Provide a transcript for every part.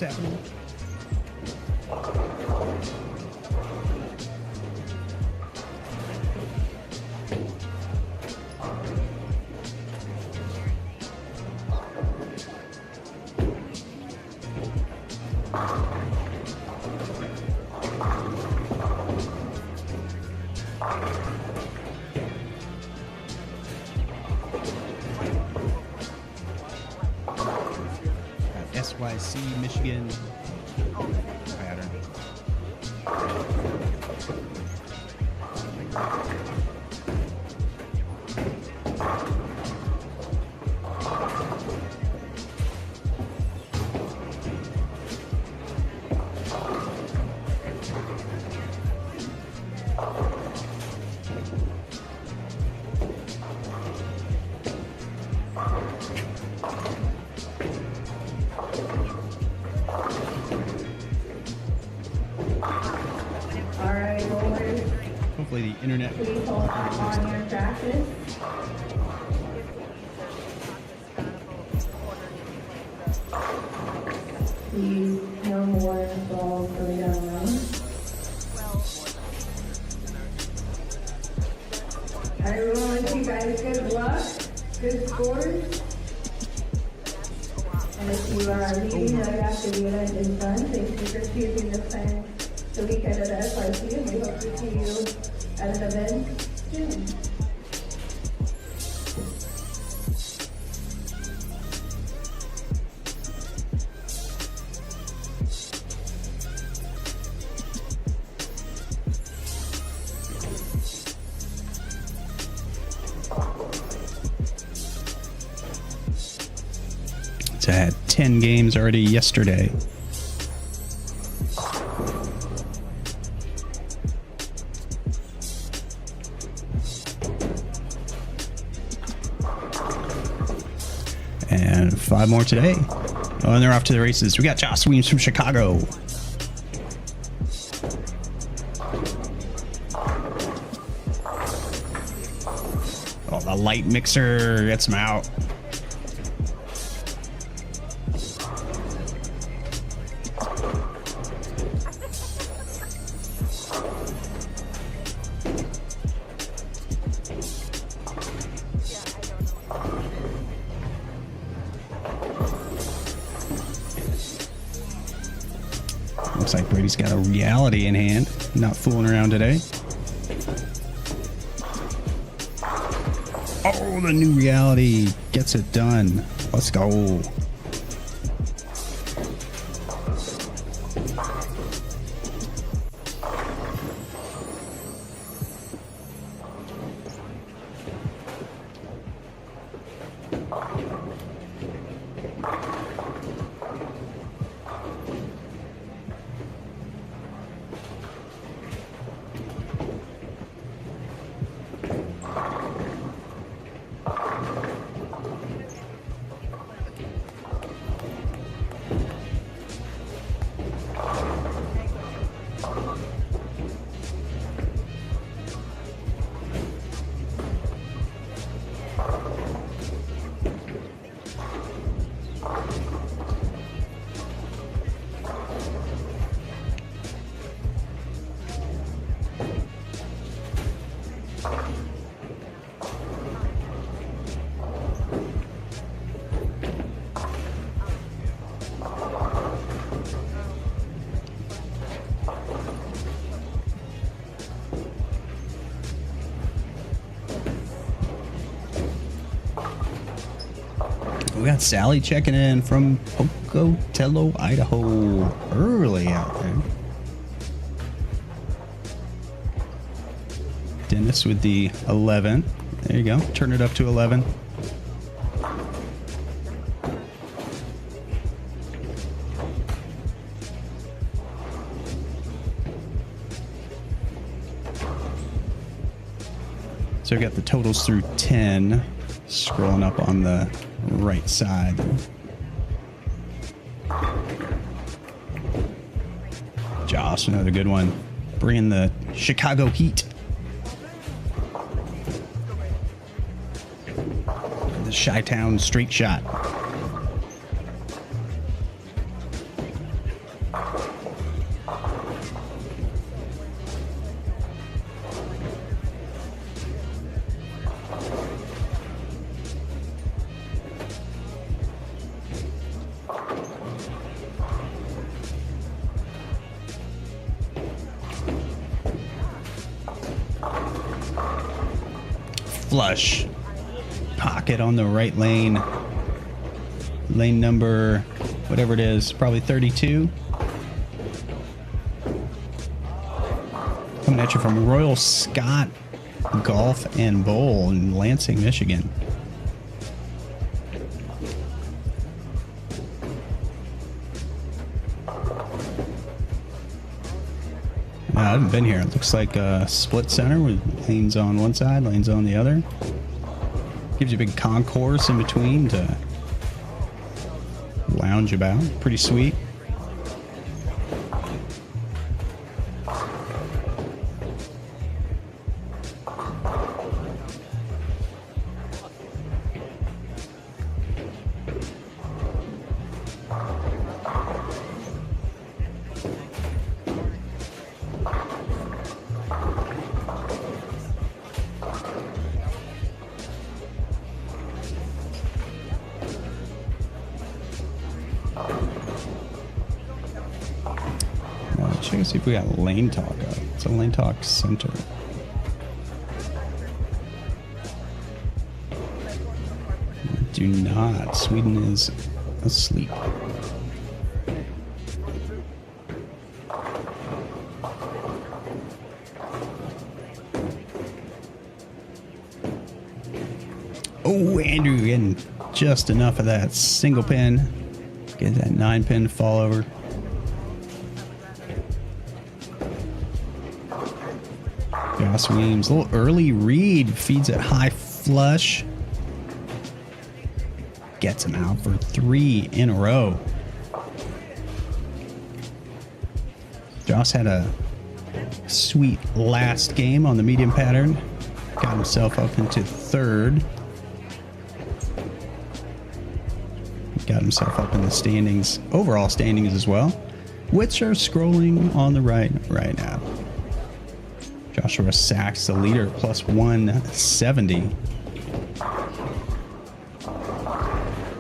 what's happening. SYC, Michigan pattern. Hopefully the internet. Please hold on your practice. Please no more balls going down the road. Everyone, wish you guys good luck, good scores. And if you are leaving right after the event is done, thank you for choosing this time the weekend of the SYC, and we hope to see you at an event soon. I had 10 games already yesterday. And 5 more today. Oh, and they're off to the races. We got Josh Weems from Chicago. Oh, the light mixer gets him out. Looks like Brady's got a reality in hand. Not fooling around today. Oh, the new reality gets it done. Let's go. We got Sally checking in from Pocatello, Idaho. Early out there. Dennis with the 11. There you go. Turn it up to 11. So we got the totals through 10. Scrolling up on the right side. Josh, another good one. Bringing the Chicago heat. The Chi-Town straight shot. flush pocket on the right lane. Lane number, whatever it is, probably 32. Coming at you from Royal Scot Golf and Bowl in Lansing, Michigan. I haven't been here. It looks like a split center with lanes on one side, lanes on the other. Gives you a big concourse in between to lounge about. Pretty sweet. Check and see if we got Lane Talk up. It's a Lane Talk Center. Do not. Sweden is asleep. Oh, Andrew getting just enough of that single pin. Get that 9-pin to fall over. Joss Weems, a little early read, feeds it high flush. Gets him out for 3 in a row. Joss had a sweet last game on the medium pattern. Got himself up into 3rd. Got himself up in the standings, overall standings as well, which are scrolling on the right now. Joshua Sachs, the leader, plus 170.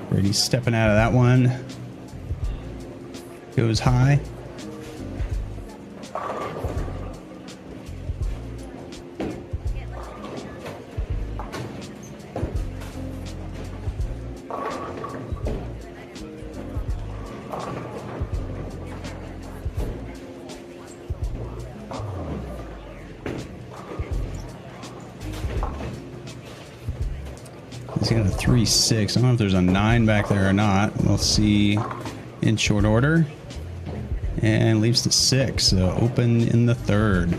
Brady's stepping out of that one. Goes high. He's got a 3-6. I don't know if there's a 9 back there or not. We'll see in short order. And leaves the 6. So open in the 3rd.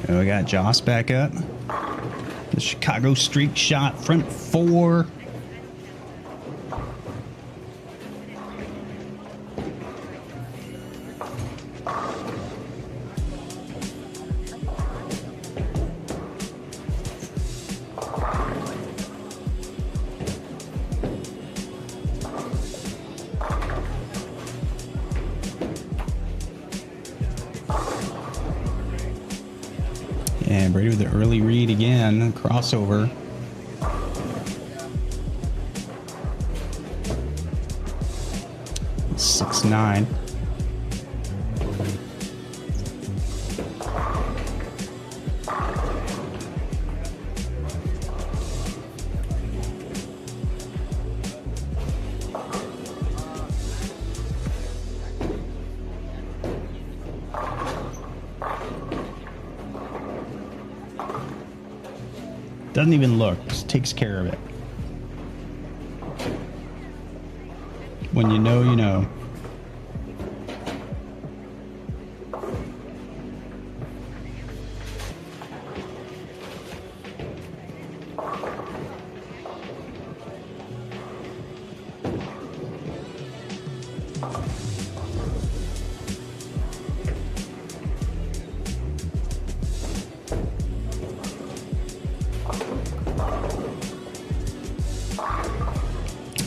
We got Joss back up. The Chicago streak shot, front 4. And Brady with the early read again, crossover. Six, 9. Doesn't even look. Just takes care of it. When you know, you know.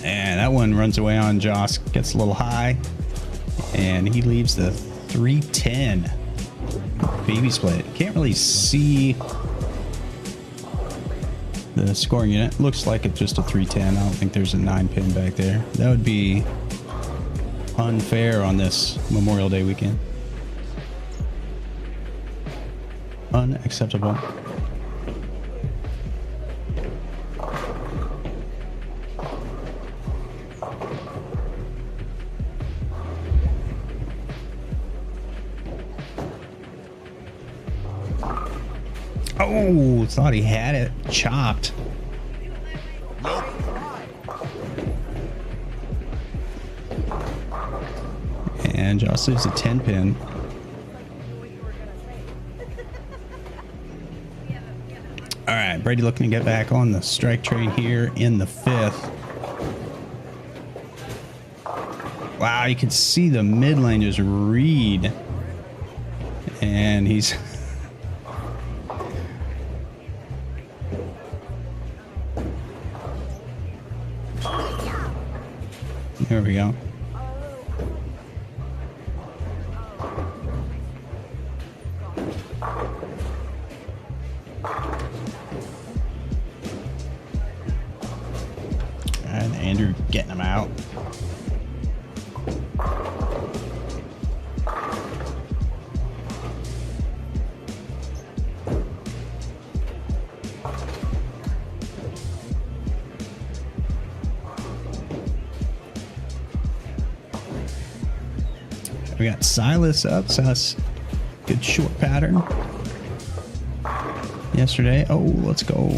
And that one runs away on Joss, gets a little high, and he leaves the 310 baby split. Can't really see the scoring unit. Looks like it's just a 310. I don't think there's a 9-pin back there. That would be unfair on this Memorial Day weekend. Unacceptable. Oh, thought he had it chopped. And Joss leaves a 10-pin. All right, Brady looking to get back on the strike train here in the 5th. Wow, you can see the mid lane just read. And he's... There we go. And Andrew getting him out. We got Silas up. Silas, good short pattern yesterday. Oh, let's go.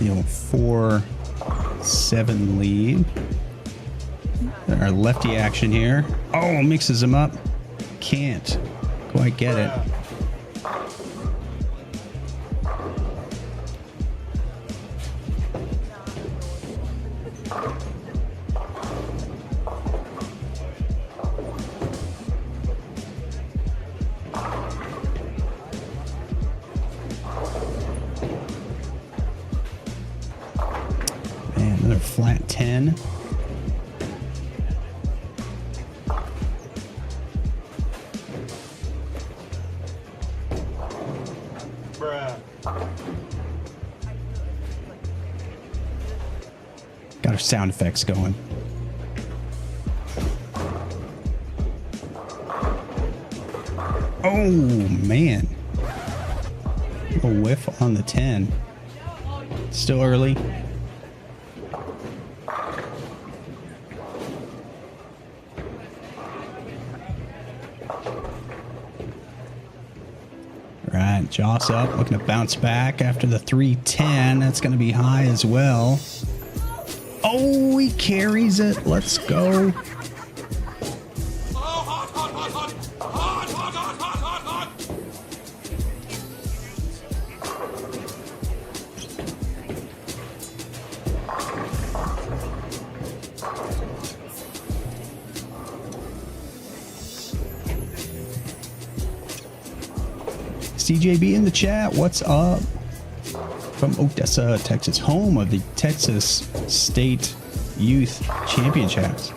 The old 4-7 lead. Our lefty action here. Oh, mixes him up. Can't quite get it. Another flat 10. Got our sound effects going. Oh, man. A whiff on the 10. Still early. Right, Joss up, looking to bounce back after the 310. That's going to be high as well. Oh, he carries it. Let's go. CJB in the chat, what's up? From Odessa, Texas, home of the Texas State Youth Championships.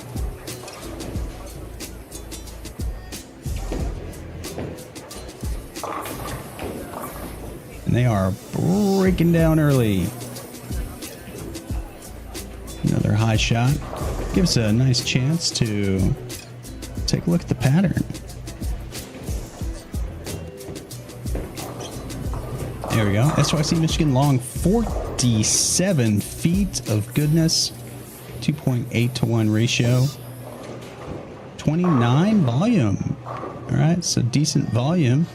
And they are breaking down early. Another high shot. Gives a nice chance to take a look at the pattern. There we go. SYC Michigan long, 47 feet of goodness. 2.8 to 1 ratio. 29 volume. All right, so decent volume.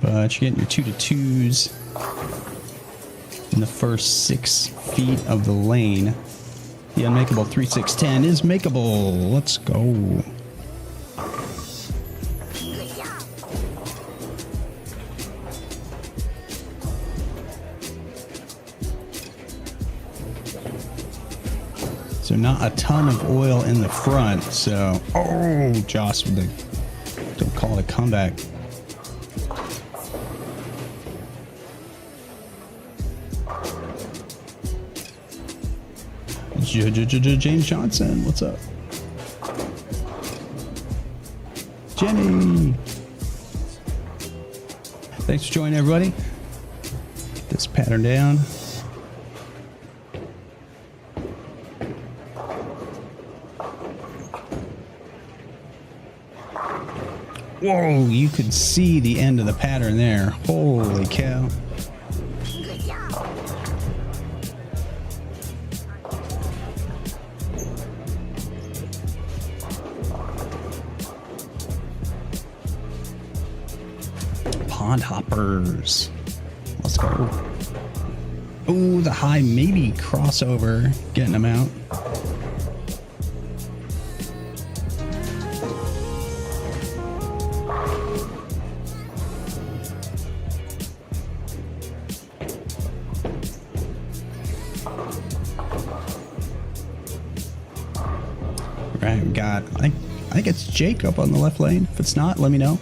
But you're getting your 2-2s in the first 6 feet of the lane. The unmakeable 3-6-10 is makeable. Let's go. So not a ton of oil in the front. So, oh, Joss with the, don't call it a comeback. James Johnson, what's up? Jenny. Thanks for joining, everybody. Get this pattern down. Whoa, you could see the end of the pattern there. Holy cow. Pond hoppers. Let's go. Oh, the high maybe crossover. Getting them out. Right, we got, I think it's Jake up on the left lane. If it's not, let me know.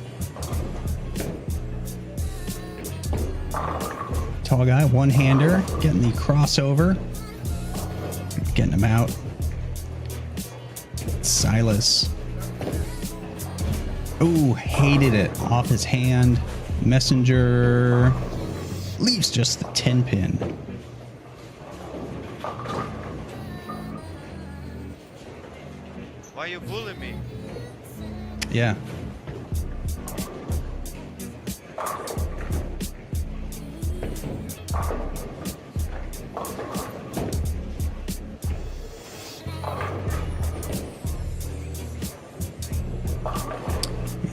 Tall guy, one-hander, getting the crossover. Getting him out. Silas. Oh, hated it. Off his hand. Messenger. Leaves just the 10-pin. Why you bullying me? Yeah.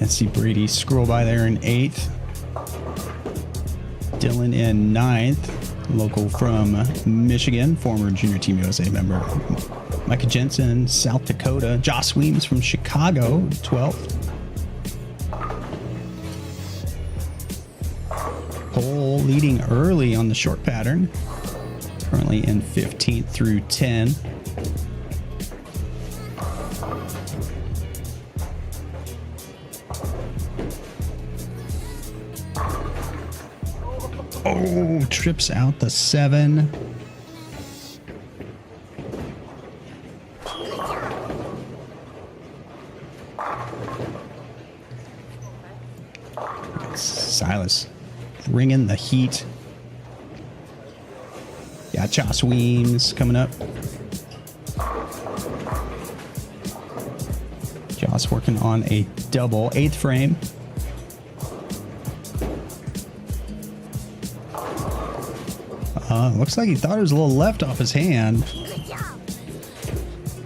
Let's see Brady scroll by there in 8th. Dylan in 9th. Local from Michigan, former Junior Team USA member. Micah Jensen, South Dakota. Joss Weems from Chicago, 12th. Cole leading early on the short pattern. Currently in 15th through 10. Oh, trips out the 7. Silas bringing the heat. Yeah, Joss Weems coming up. Joss working on a double 8th frame. Looks like he thought it was a little left off his hand.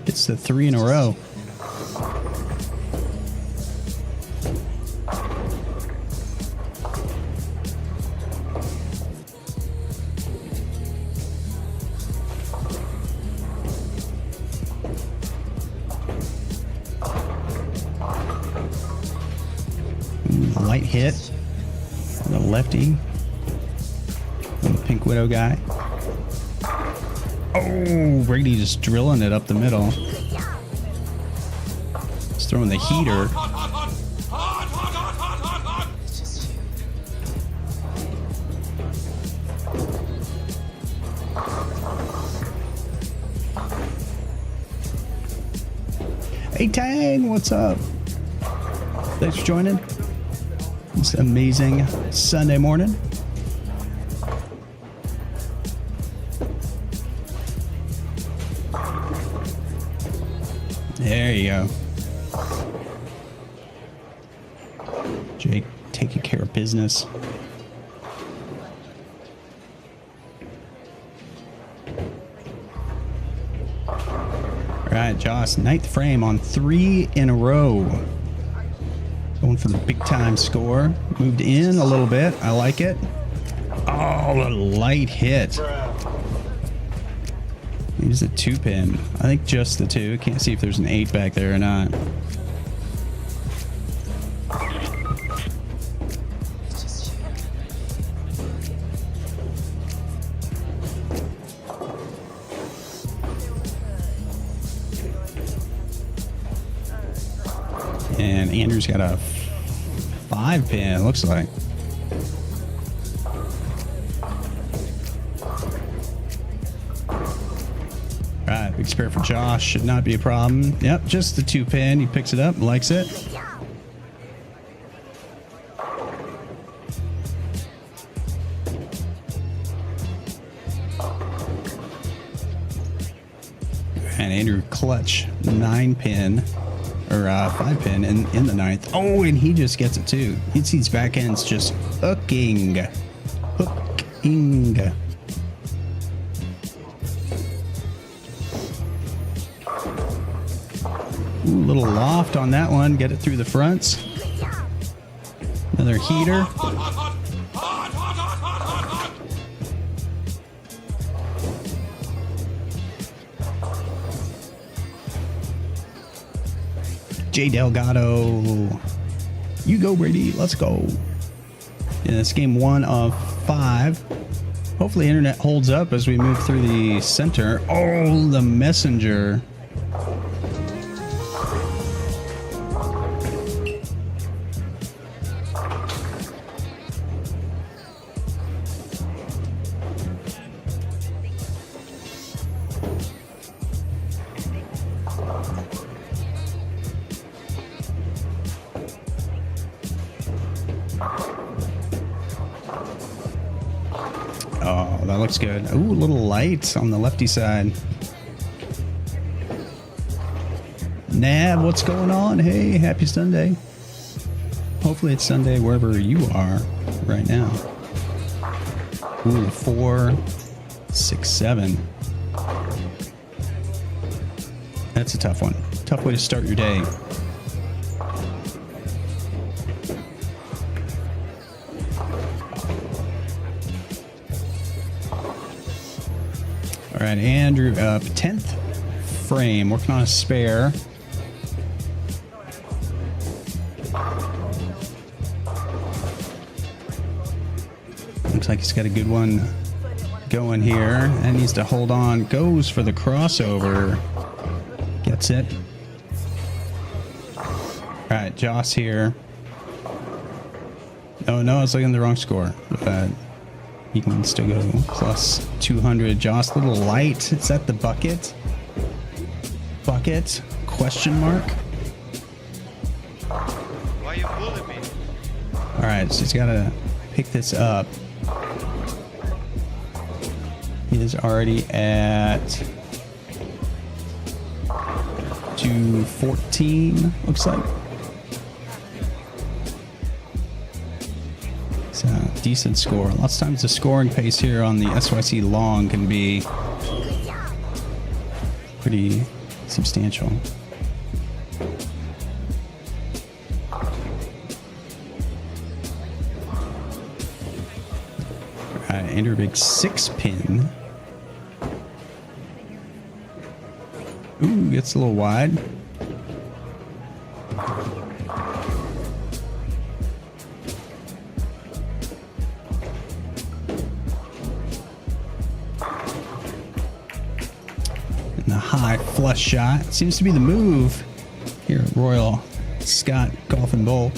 It's the 3 in a row. Light hit. The lefty. The Pink Widow guy. Oh, Brady just drilling it up the middle. He's throwing the heater. what's up? Thanks for joining. This amazing Sunday morning. There you go. Jake taking care of business. All right, Josh, ninth frame on 3 in a row. Going for the big time score. Moved in a little bit. I like it. Oh, a light hit. Use a 2-pin. I think just the 2. Can't see if there's an 8 back there or not. And Andrew's got a 5-pin, looks like. Alright, big spare for Josh. Should not be a problem. Yep, just the 2-pin. He picks it up, likes it. And Andrew clutch 9-pin. Or 5-pin in the ninth. Oh, and he just gets it too. He sees back ends just hooking. Hooking. Ooh, little loft on that one. Get it through the fronts. Another heater. J Delgado. You go, Brady. Let's go. Yeah, it's game 1 of 5. Hopefully internet holds up as we move through the center. Oh, the messenger. Oh, that looks good. Ooh, a little light on the lefty side. Nav, what's going on? Hey, happy Sunday. Hopefully it's Sunday wherever you are right now. Ooh, 4, 6, 7. That's a tough one. Tough way to start your day. All right, Andrew, 10th frame, working on a spare. Looks like he's got a good one going here. And needs to hold on. Goes for the crossover. Gets it. All right, Joss here. Oh, no, I was looking at the wrong score. He can still go plus 200. Joss, a little light. Is that the bucket? Bucket? Question mark? Why you bullying me? All right, so he's got to pick this up. He is already at 214, looks like. It's a decent score. Lots of times the scoring pace here on the SYC long can be pretty substantial. All right, Andrew Big 6-pin. Ooh, gets a little wide. And the high flush shot seems to be the move here at Royal Scot Golf Bowl.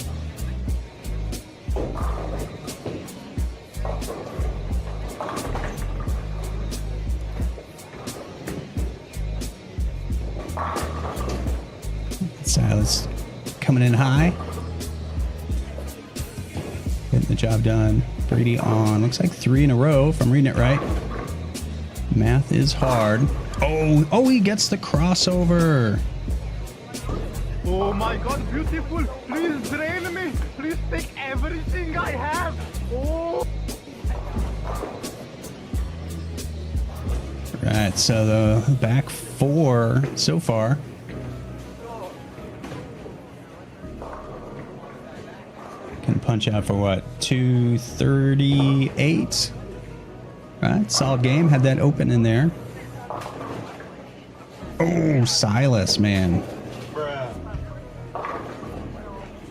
Silas coming in high. Getting the job done. Brady on, looks like 3 in a row, if I'm reading it right. Math is hard. Oh, he gets the crossover. Oh my God, beautiful. Please drain me. Please take everything I have. Oh. Right, so the back 4 so far. Can punch out for what? 238. Right, solid game. Had that open in there. Oh, Silas, man.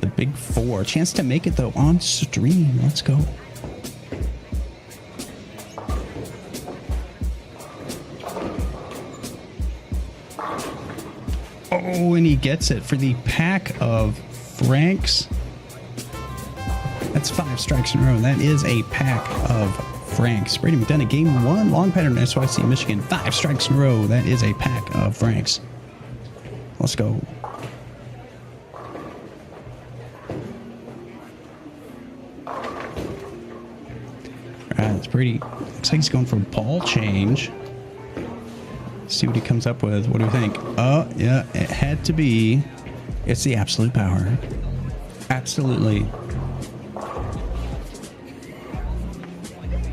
The big 4. Chance to make it though on stream. Let's go. Oh, and he gets it for the pack of Franks. That's 5 strikes in a row. That is a pack of Franks. Brady McDonough, game 1, long pattern, SYC, Michigan. 5 strikes in a row. That is a pack of Franks. Let's go. All right, it's Brady. Looks like he's going for a ball change. See what he comes up with. What do we think? Oh, yeah, it had to be. It's the absolute power. Absolutely.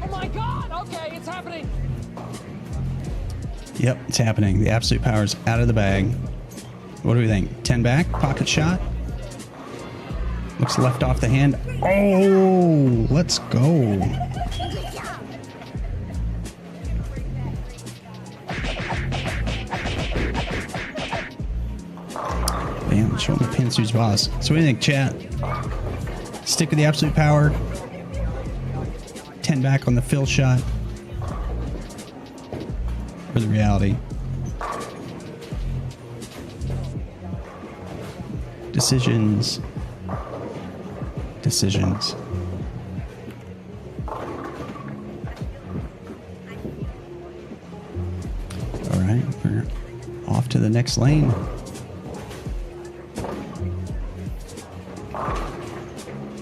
Oh my God! Okay, it's happening. Yep, it's happening. The absolute power's out of the bag. What do we think? 10 back, pocket shot. Looks left off the hand. Oh, let's go. Bam, showing the pins who's boss. So what do you think, chat? Stick with the absolute power. 10 back on the fill shot. Or the reality. Decisions. Decisions. All right, we're off to the next lane.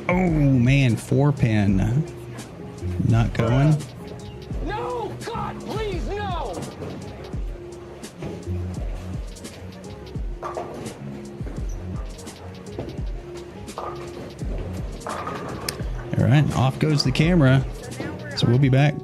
Oh man, 4-pin. Not going. No! God, please, no! All right, off goes the camera. So we'll be back.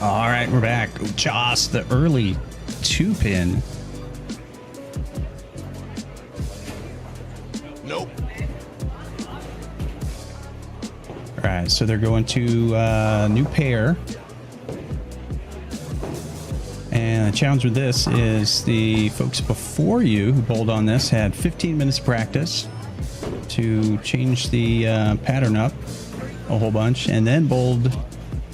All right, we're back. Joss, the early 2-pin. Nope. All right, so they're going to new pair. And the challenge with this is the folks before you who bowled on this had 15 minutes of practice to change the pattern up a whole bunch, and then bowled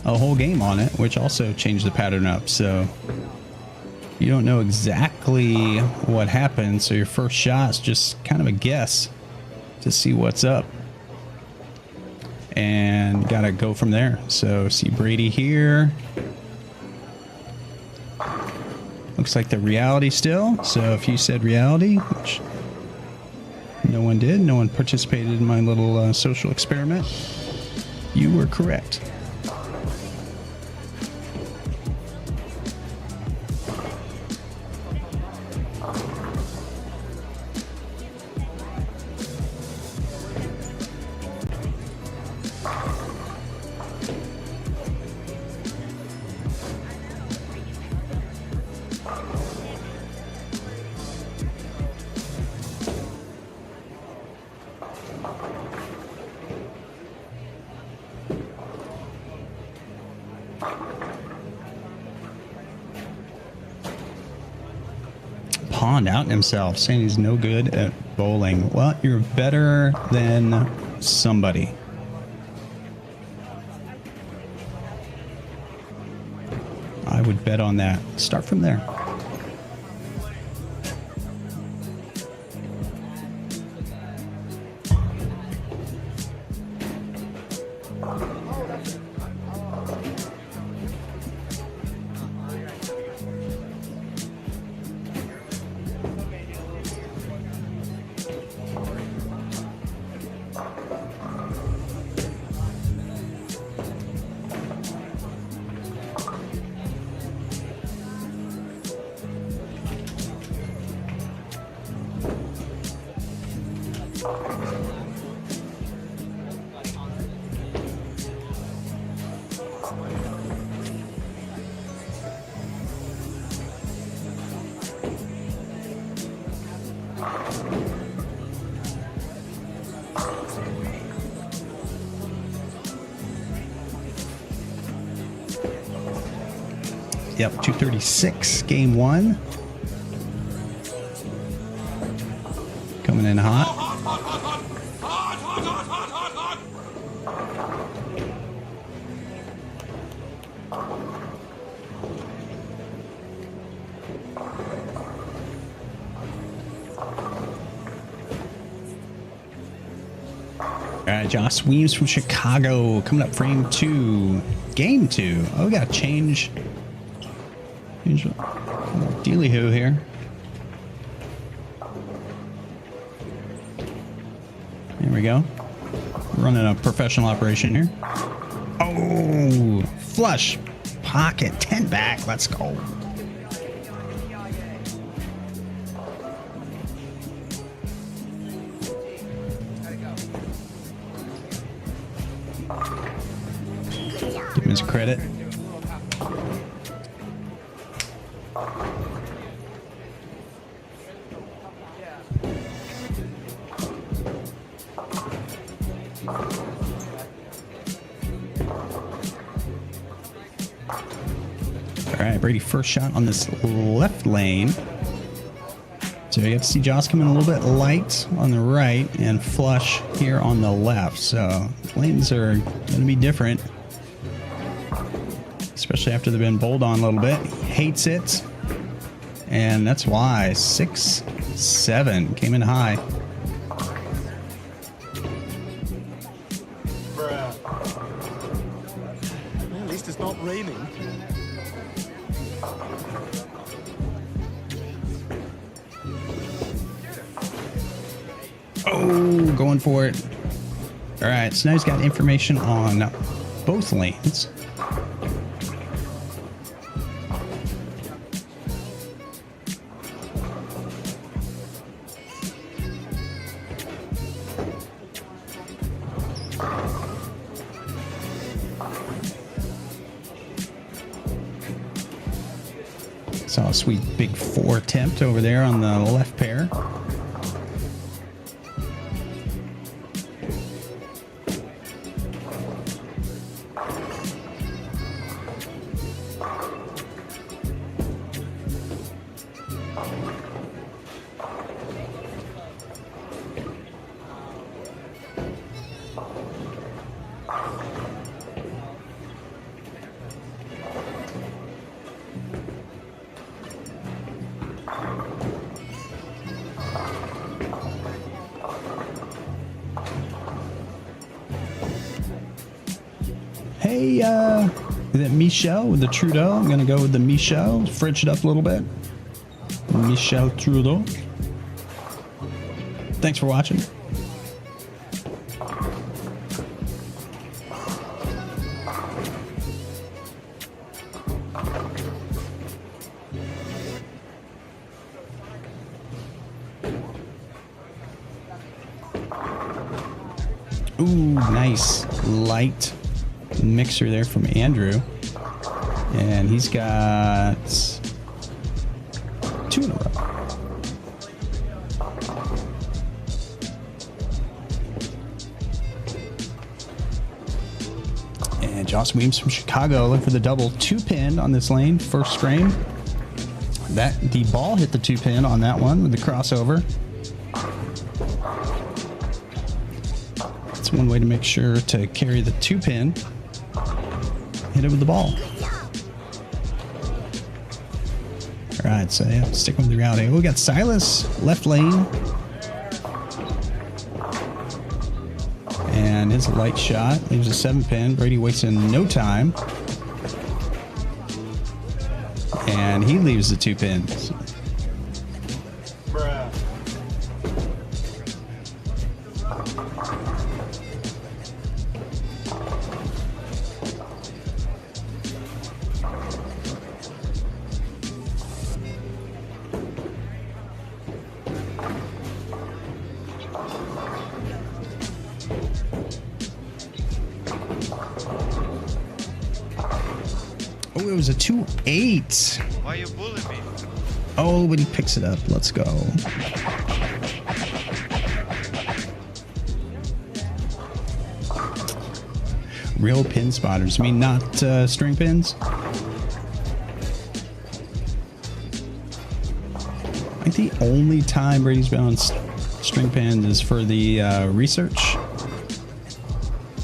a whole game on it, which also changed the pattern up. So you don't know exactly what happened, so your first shot's just kind of a guess to see what's up, and gotta go from there. So see Brady here. Looks like the reality still. So if you said reality, which no one did, no one participated in my little social experiment, you were correct. Pawned out himself, saying he's no good at bowling. Well, you're better than somebody. I would bet on that. Start from there. Yep, 236, game one. Coming in hot. All right, Josh Weems from Chicago coming up, frame two, game two. Oh, we got to change dealy-hoo here. There we go. Running a professional operation here. Oh, flush. Pocket. 10 back. Let's go. Give him his credit. All right, Brady first shot on this left lane. So you get to see Joss coming a little bit light on the right and flush here on the left. So lanes are going to be different, especially after they've been bowled on a little bit. He hates it, and that's why 6-7 came in high. At least it's not raining. Oh, going for it. All right, so now he's got information on both lanes. Saw a sweet big 4 attempt over there on the left pair. Hey, is it Michel with the Trudeau? I'm going to go with the Michel. French it up a little bit. Michel Trudeau. Thanks for watching. Ooh, nice light mixer there from Andrew, and he's got 2 in a row. And Joss Weems from Chicago looking for the double 2-pin on this lane, first frame. The ball hit the 2-pin on that one with the crossover. That's one way to make sure to carry the 2-pin. Hit it with the ball. All right, so yeah, stick with the reality. We got Silas left lane, and his light shot leaves a 7-pin. Brady wasting no time, and he leaves the 2 pins. Oh, it was a 2-8. Why you bullying me? Oh, but he picks it up. Let's go. Real pin spotters. I mean, not string pins. I think the only time Brady's been on string pins is for the research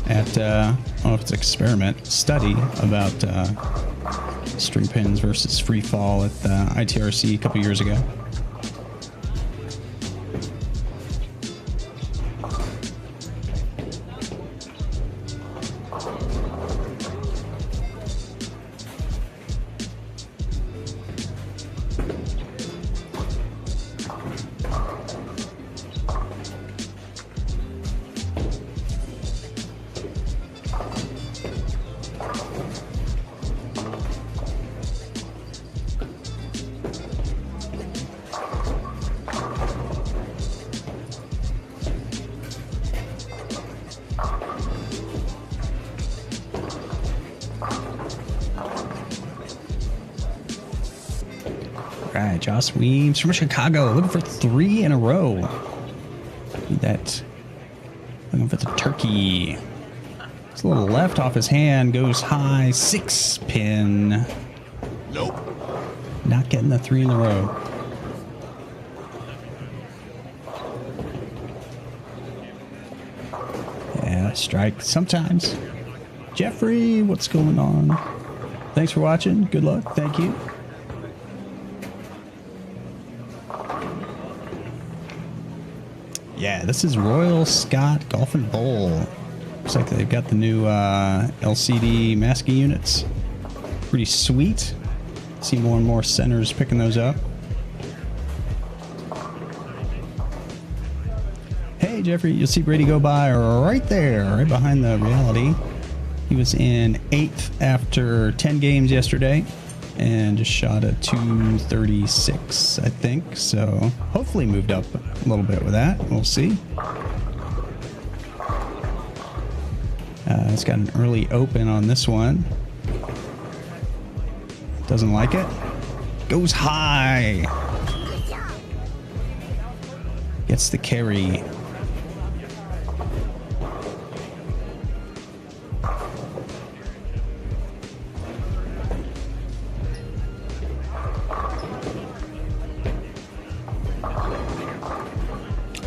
at, I don't know if it's experiment, study about string pins versus free fall at the ITRC a couple years ago. All right, Joss Weems from Chicago looking for 3 in a row. Need that. Looking for the turkey. It's a little left off his hand, goes high, 6-pin. Nope. Not getting the 3 in a row. Yeah, strike sometimes. Jeffrey, what's going on? Thanks for watching. Good luck. Thank you. Yeah, this is Royal Scot Golf Bowl. Looks like they've got the new LCD masking units. Pretty sweet. See more and more centers picking those up. Hey, Jeffrey, you'll see Brady go by right there, right behind the reality. He was in 8th after 10 games yesterday and just shot a 236, I think. So hopefully moved up a little bit with that. We'll see. It's got an early open on this one. Doesn't like it. Goes high. Gets the carry.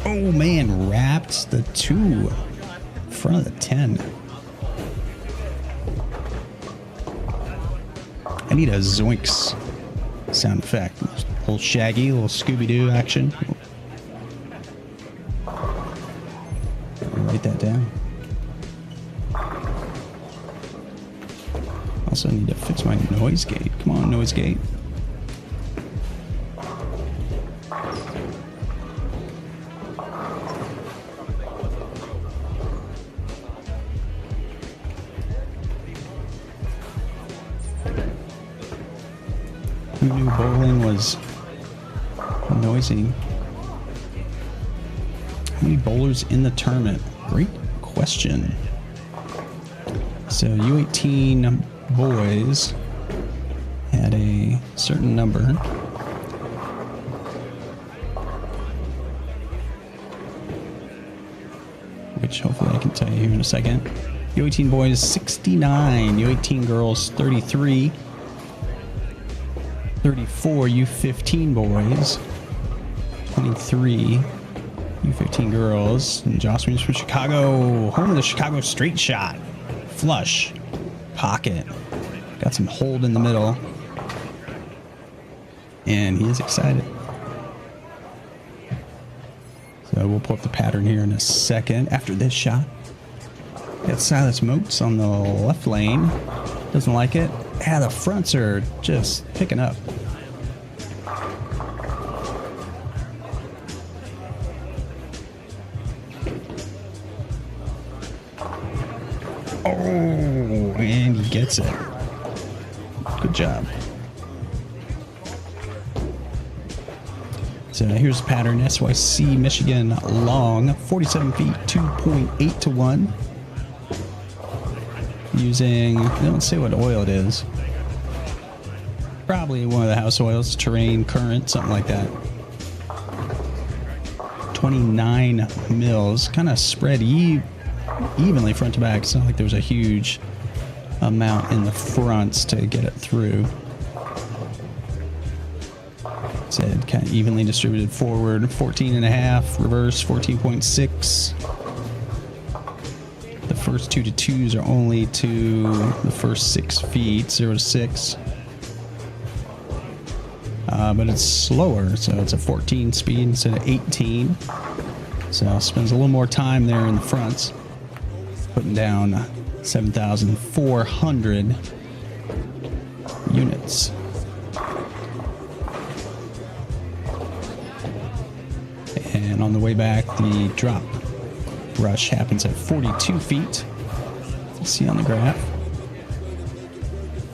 Oh man, wrapped the 2 in front of the 10. I need a zoinks sound effect. A little Shaggy, a little Scooby-Doo action. Write that down. Also need to fix my noise gate. Come on, noise gate. Who knew bowling was noisy? How many bowlers in the tournament? Great question. So U18 boys had a certain number. Which hopefully I can tell you here in a second. U18 boys 69, U18 girls 33. 34 U15 boys, 23 U15 girls, and Josh Williams from Chicago, home of the Chicago straight shot, flush, pocket, got some hold in the middle, and he is excited. So we'll pull up the pattern here in a second after this shot. Got Silas Moats on the left lane, doesn't like it. Yeah, the fronts are just picking up. Oh, and he gets it. Good job. So here's the pattern. SYC Michigan long, 47 feet, 2.8 to 1. Using, they don't say what oil it is. Probably one of the house oils, Terrain, Current, something like that. 29 mils, kind of spread evenly front to back. It's not like there was a huge amount in the fronts to get it through. Said kind of evenly distributed forward, 14.5, reverse 14.6. The first 2 to 2s are only to the first 6 feet, 0 to 6. But it's slower, so it's a 14 speed instead of 18. So spends a little more time there in the fronts, putting down 7,400 units. And on the way back, the drop rush happens at 42 feet. You see on the graph.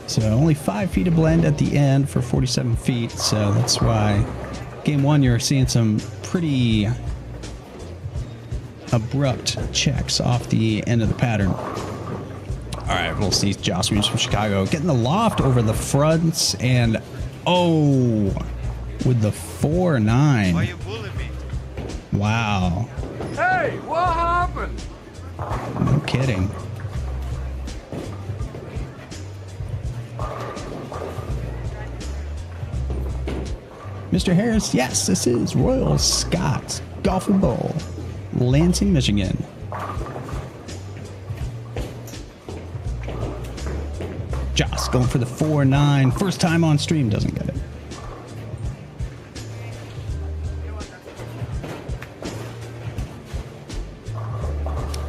So only 5 feet of blend at the end for 47 feet. So that's why game 1 you're seeing some pretty abrupt checks off the end of the pattern. All right, we'll see Josh Williams from Chicago getting the loft over the fronts and oh, with the 4-9. Why you bullying me? Wow. Hey, what happened? No kidding. Mr. Harris, yes, this is Royal Scot Golf Bowl, Lansing, Michigan. Josh going for the 4-9. First time on stream, doesn't get it.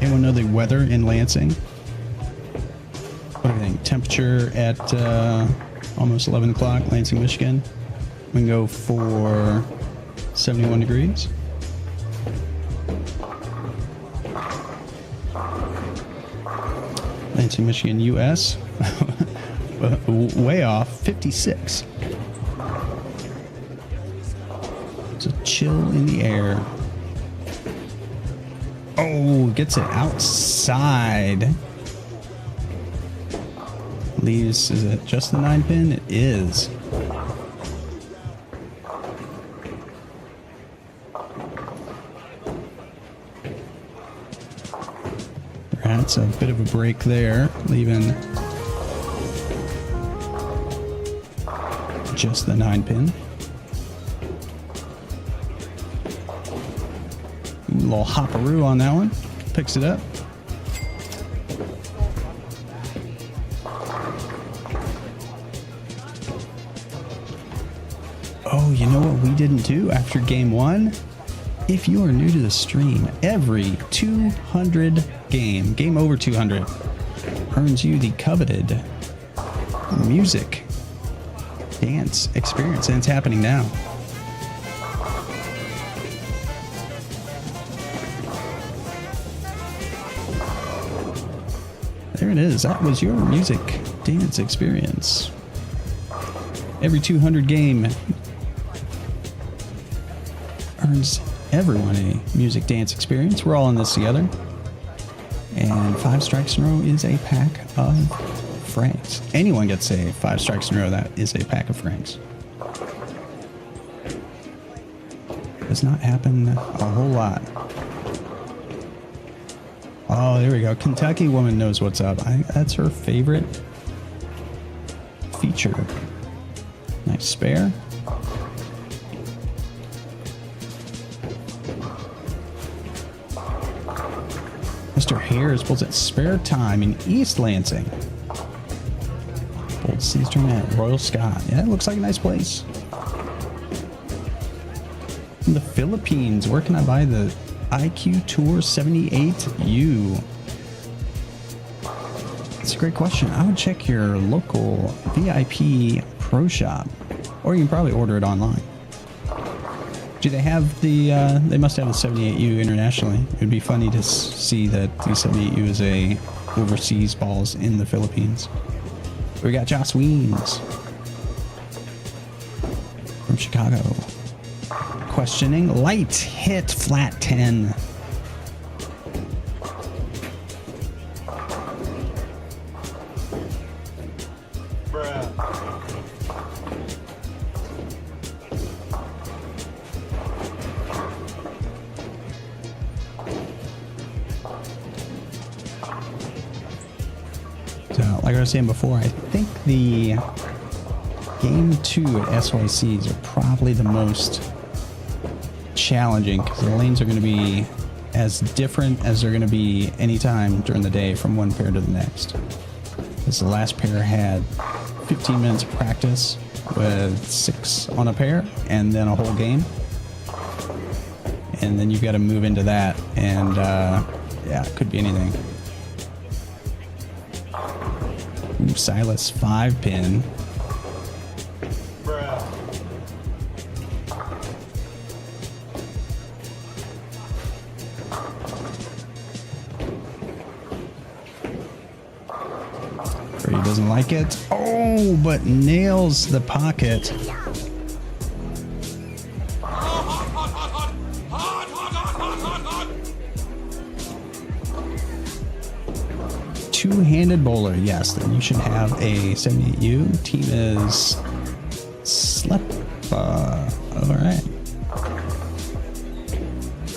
Anyone know the weather in Lansing? What do you think? Temperature at almost 11 o'clock, Lansing, Michigan. We can go for 71 degrees. Lansing, Michigan, U.S. Way off, 56. It's a chill in the air. Oh, gets it outside. Leaves, is it just the 9 pin? It is. That's a bit of a break there, leaving just the 9-pin. A little hopperoo on that one. Picks it up. Oh, you know what we didn't do after game 1? If you are new to the stream, every 200 game over 200, earns you the coveted music dance experience, and it's happening now. There it is. That was your music dance experience. Every 200 game earns everyone a music dance experience. We're all in this together. And 5 strikes in a row is a pack of francs. Anyone gets a 5 strikes in a row, that is a pack of francs. Does not happen a whole lot. Oh, there we go. Kentucky woman knows what's up. That's her favorite feature. Nice spare. Mr. Harris pulls at spare time in East Lansing. Pulled C's turn at Royal Scot. Yeah, it looks like a nice place. In the Philippines, where can I buy the IQ Tour 78U? That's a great question. I would check your local VIP pro shop, or you can probably order it online. Do they have the, they must have the 78U internationally. It would be funny to see that the 78U is a overseas balls in the Philippines. We got Joss Weems from Chicago. Questioning, light hit, flat 10. Like I was saying before, I think the game 2 at SYCs are probably the most challenging because the lanes are going to be as different as they're going to be anytime during the day from one pair to the next. Because the last pair had 15 minutes of practice with 6 on a pair and then a whole game. And then you've got to move into that, and yeah, it could be anything. Ooh, Silas 5-pin. Brady doesn't like it. Oh, but nails the pocket. Two-handed bowler, yes, then you should have a 78U. Team is Slepa. All right.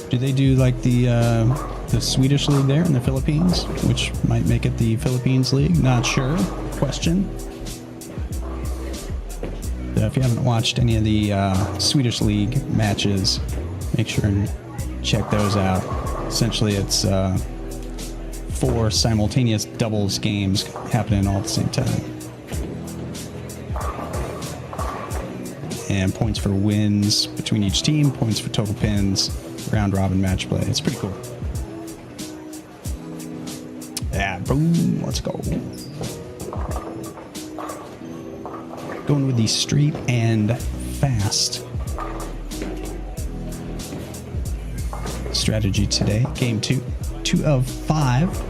Do they do like the Swedish league there in the Philippines, which might make it the Philippines league? Not sure. Question. If you haven't watched any of the Swedish league matches, make sure and check those out. Essentially, it's 4 simultaneous doubles games happening all at the same time. And points for wins between each team, points for total pins, round robin match play. It's pretty cool. Yeah, boom, let's go. Going with the street and fast strategy today. Game 2 of 5.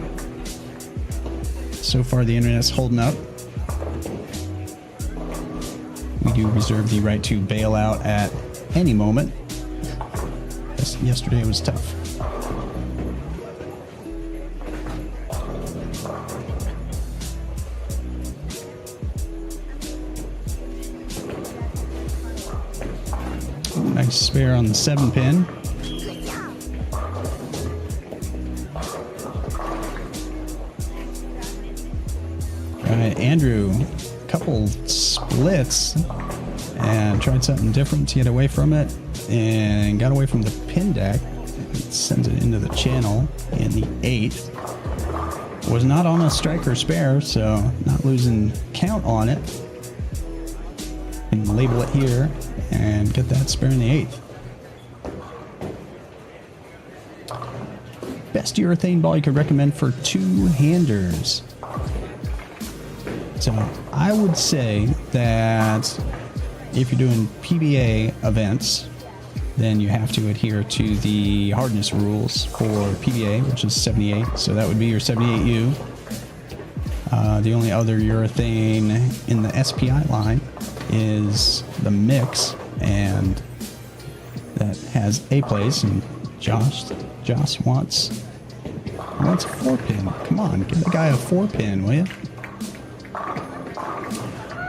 So far, the internet's holding up. We do reserve the right to bail out at any moment. Yesterday was tough. Ooh, nice spare on the 7-pin. right, Andrew, a couple splits and tried something different to get away from it and got away from the pin deck. It sends it into the channel in the 8th. Was not on a strike or spare, so not losing count on it. And label it here and get that spare in the 8th. Best urethane ball you could recommend for two-handers. So I would say that if you're doing PBA events, then you have to adhere to the hardness rules for PBA, which is 78. So that would be your 78U. The only other urethane in the SPI line is the Mix, and that has a place. And Josh wants a 4-pin. Come on, give the guy a 4-pin, will you?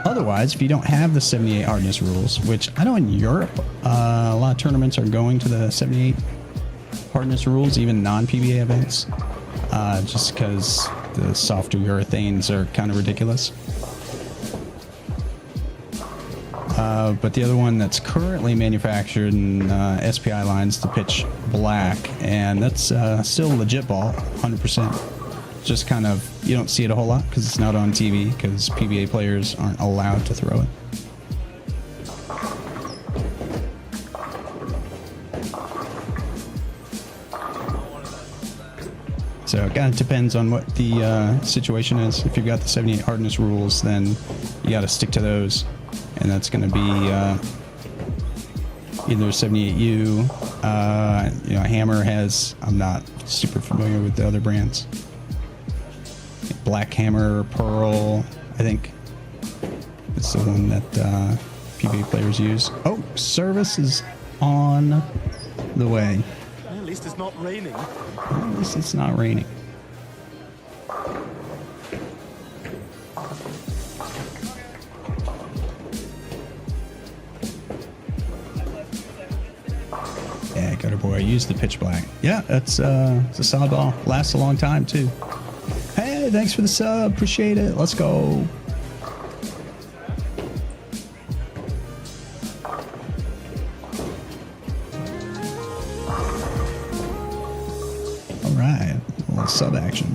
Otherwise, if you don't have the 78 hardness rules, which I know in Europe, a lot of tournaments are going to the 78 hardness rules, even non-PBA events, just because the softer urethanes are kind of ridiculous. But the other one that's currently manufactured in SPI lines, the Pitch Black, and that's still a legit ball, 100%. Just kind of, you don't see it a whole lot because it's not on TV, because PBA players aren't allowed to throw it. So it kind of depends on what the situation is. If you've got the 78 hardness rules, then you got to stick to those. And that's going to be either 78U, Hammer has, I'm not super familiar with the other brands. Black Hammer, Pearl, I think it's the one that PBA players use. Oh, service is on the way. At least it's not raining. At least it's not raining. Yeah, gutter boy, use the Pitch Black. Yeah, it's a solid ball. Lasts a long time too. Hey, thanks for the sub. Appreciate it. Let's go. All right, a little sub action.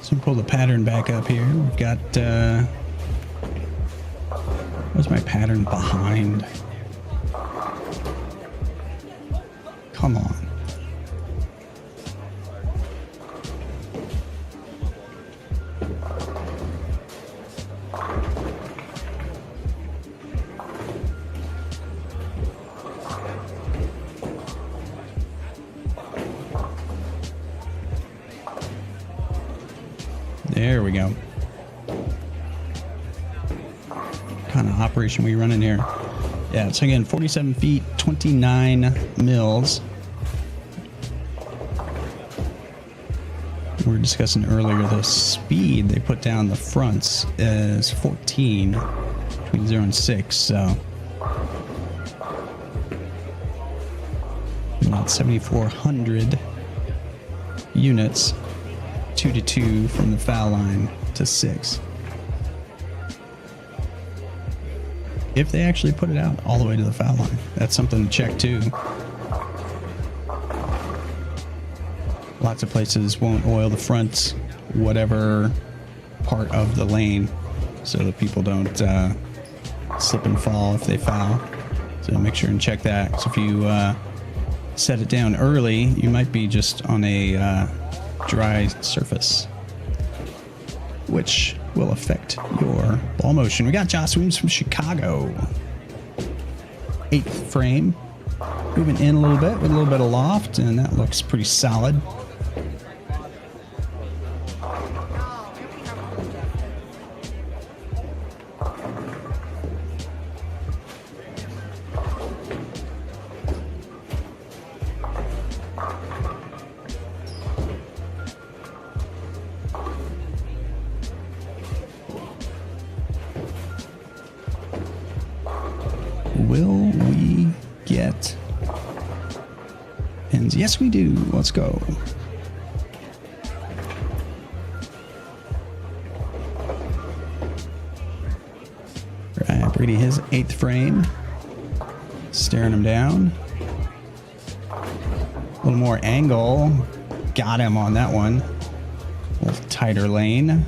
So pull the pattern back up here. We've got what's my pattern behind? Come on. There we go. Kind of operation we run in here. Yeah, so again, 47 feet, 29 mils. We were discussing earlier the speed they put down the fronts is 14 between 0 and 6, so about 7,400 units, 2 to 2 from the foul line to 6. If they actually put it out all the way to the foul line, that's something to check too. Lots of places won't oil the fronts, whatever part of the lane, so that people don't slip and fall if they foul. So make sure and check that. So if you set it down early, you might be just on a dry surface, which will affect your ball motion. We got Josh Williams from Chicago. 8th frame. Moving in a little bit with a little bit of loft, and that looks pretty solid. Will we get yet? And yes, we do. Let's go. Right, Brady, his 8th frame. Staring him down. A little more angle. Got him on that one. A little tighter lane.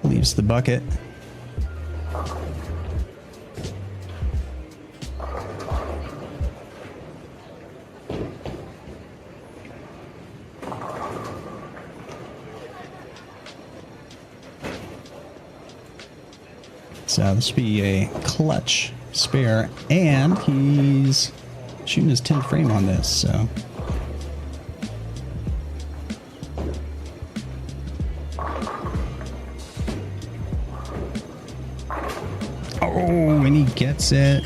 Leaves the bucket. So this will be a clutch spare, and he's shooting his 10th frame on this, so. Oh, and he gets it.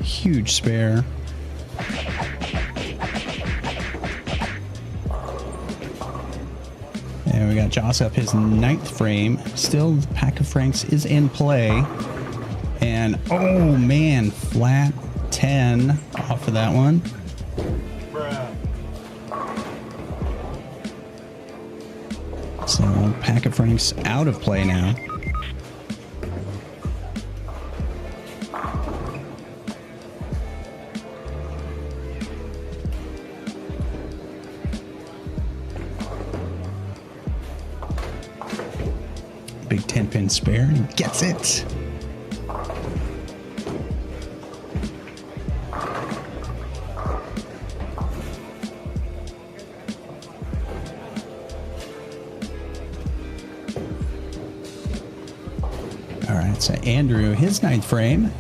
Huge spare. And we got Joss up his 9th frame. Still, the pack of franks is in play. And, oh man, flat 10 off of that one. So, pack of franks out of play now. Big 10-pin spare, and he gets it. All right, so Andrew, his 9th frame.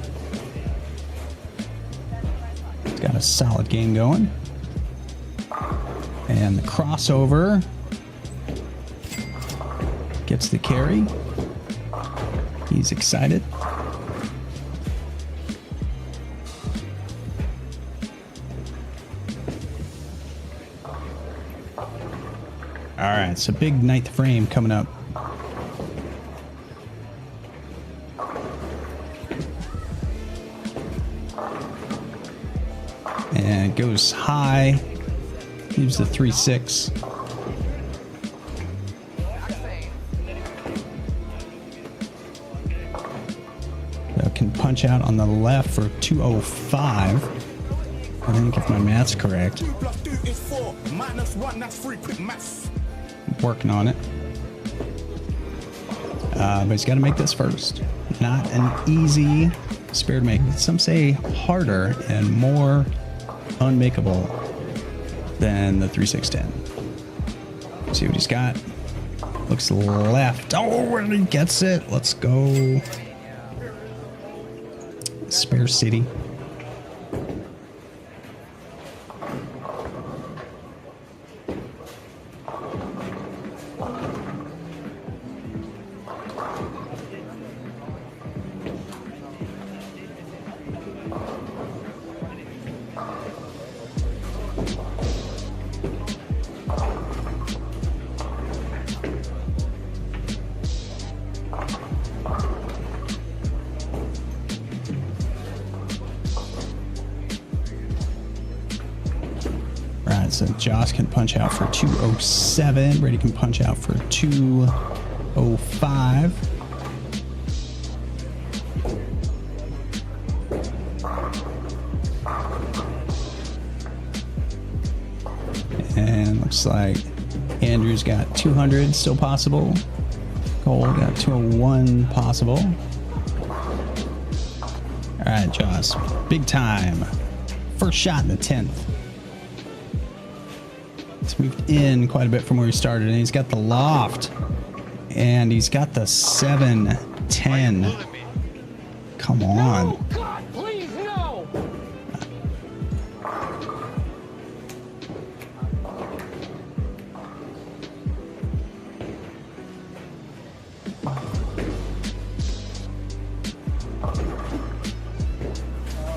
He's got a solid game going. And the crossover gets the carry. He's excited. All right, so big 9th frame coming up. And it goes high. Leaves the 3-6. Can punch out on the left for 205. I think if my math's correct. 2 + 2 is 4. -1, that's 3. Quick maths. Working on it. But he's got to make this first. Not an easy spare to make. Some say harder and more unmakeable than the 3-6-10. See what he's got. Looks left. Oh, and he gets it. Let's go. Spare City. So Joss can punch out for 207. Brady can punch out for 205. And looks like Andrew's got 200 still possible. Cole got 201 possible. All right, Joss, big time. First shot in the 10th. He's moved in quite a bit from where he started, and he's got the loft, and he's got the 7-10. Come on. No, God, please, no!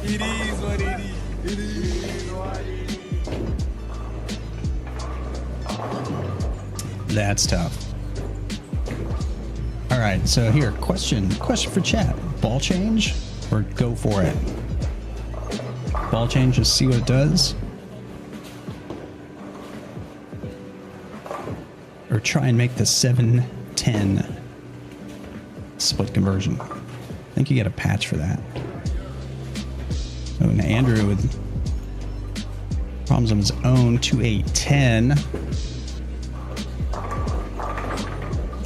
It is what it is. It is what it is. That's tough. All right, so here, question for chat. Ball change or go for it? Ball change, just see what it does. Or try and make the 7-10 split conversion. I think you get a patch for that. Oh, and Andrew with problems of his own, 2-8-10.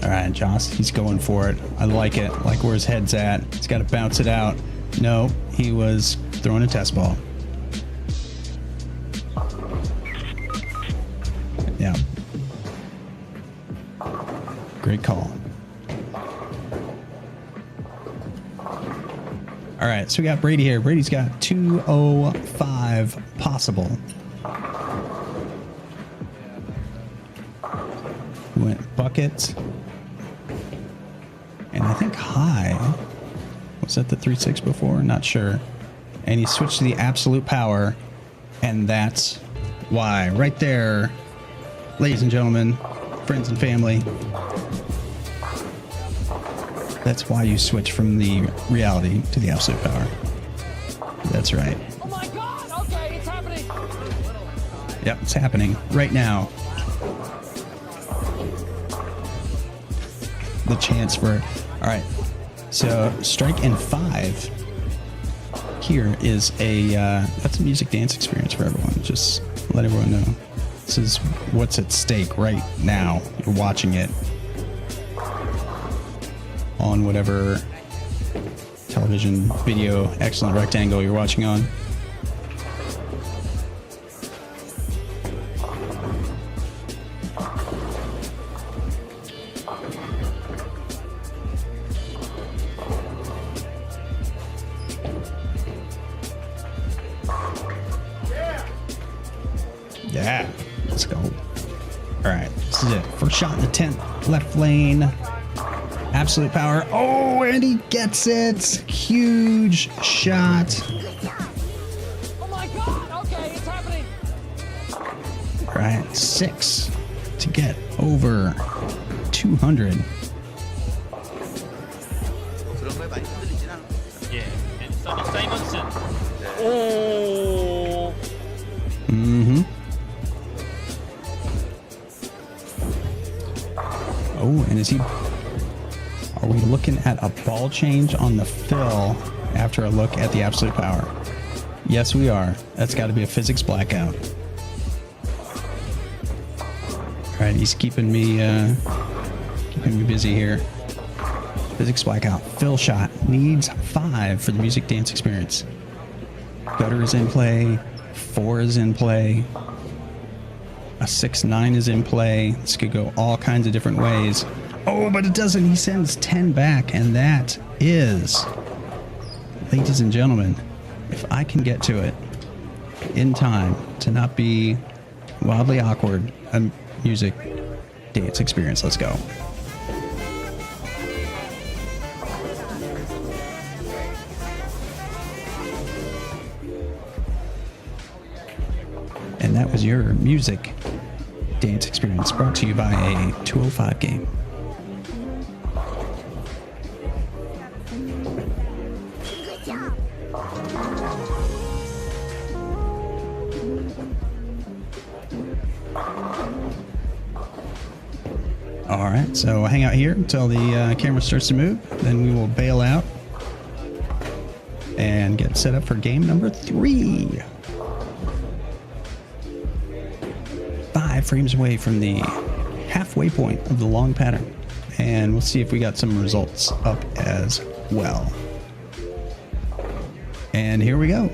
All right, Joss, he's going for it. I like it, like where his head's at. He's got to bounce it out. No, he was throwing a test ball. Yeah. Great call. All right, so we got Brady here. Brady's got 205 possible. Went bucket. And I think high. Was that the 3-6 before? Not sure. And he switched to the absolute power. And that's why. Right there, ladies and gentlemen, friends and family. That's why you switch from the reality to the absolute power. That's right. Oh my God! Okay, it's happening. Yep, it's happening right now. The chance for... All right. So strike in 5 here is a... that's a music dance experience for everyone. Just let everyone know. This is what's at stake right now. You're watching it on whatever television, video, excellent rectangle you're watching on. Yeah, let's go. All right, this is it. First shot in the 10th, left lane. Absolute power. Oh, and he gets it. Huge shot. Oh my God! Okay, it's happening. All right, 6 to get over 200. Yeah, and Sonny Simonson. Oh. Mm-hmm. Oh, and is he... Are we looking at a ball change on the fill after a look at the absolute power? Yes, we are. That's got to be a physics blackout. All right, he's keeping me busy here. Physics blackout. Fill shot needs 5 for the music dance experience. Gutter is in play. 4 is in play. A 6-9 is in play. This could go all kinds of different ways. Oh, but it doesn't. He sends 10 back, and that is, ladies and gentlemen, if I can get to it in time to not be wildly awkward, a music dance experience. Let's go. And that was your music dance experience brought to you by a 205 game. All right, so hang out here until the camera starts to move. Then we will bail out and get set up for game number 3. 5 frames away from the halfway point of the long pattern. And we'll see if we got some results up as well. And here we go.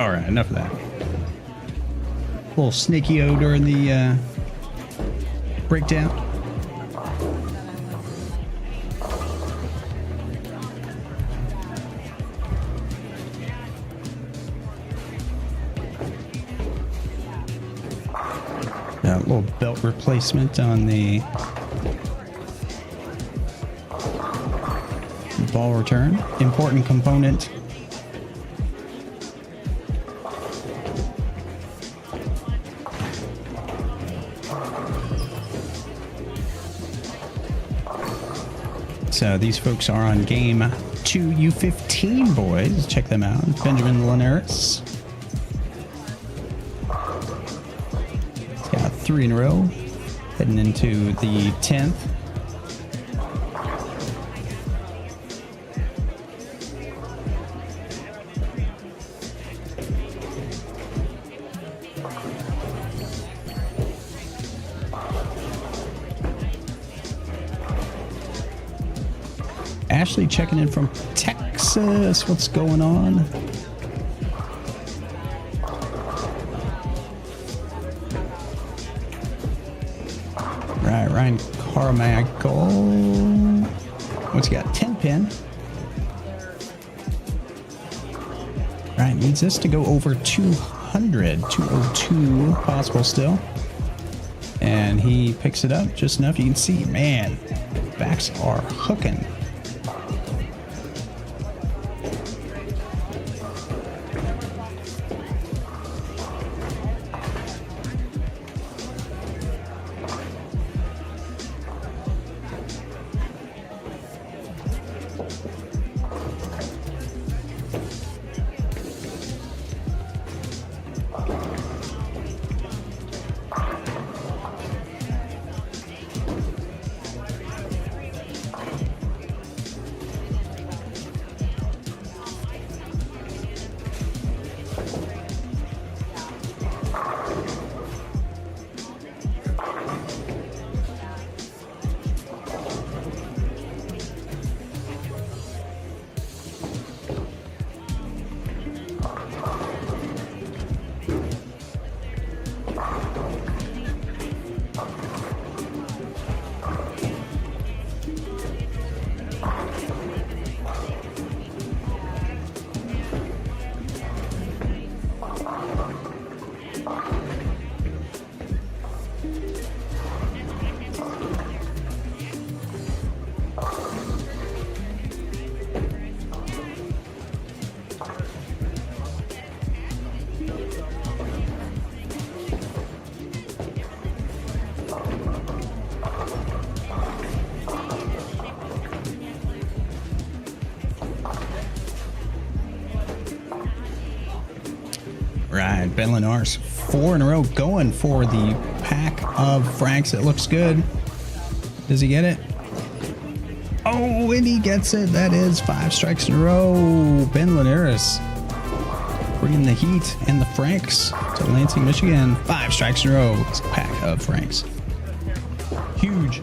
All right, enough of that. Little snaky-o during the breakdown. A little belt replacement on the ball return. Important component. So these folks are on game 2 U15, boys. Check them out. Benjamin Linares. He's got 3 in a row. Heading into the 10th. Ashley checking in from Texas. What's going on? Right, Ryan Carmichael. What's he got? 10 pin. Right, needs this to go over 200. 202 possible still. And he picks it up just enough. You can see, man, backs are hooking. Right, Ben Linares, 4 in a row, going for the pack of Franks. It looks good. Does he get it? Oh, and he gets it. That is 5 strikes in a row. Ben Linares bringing the heat and the Franks to Lansing, Michigan. 5 strikes in a row. It's a pack of Franks. Huge.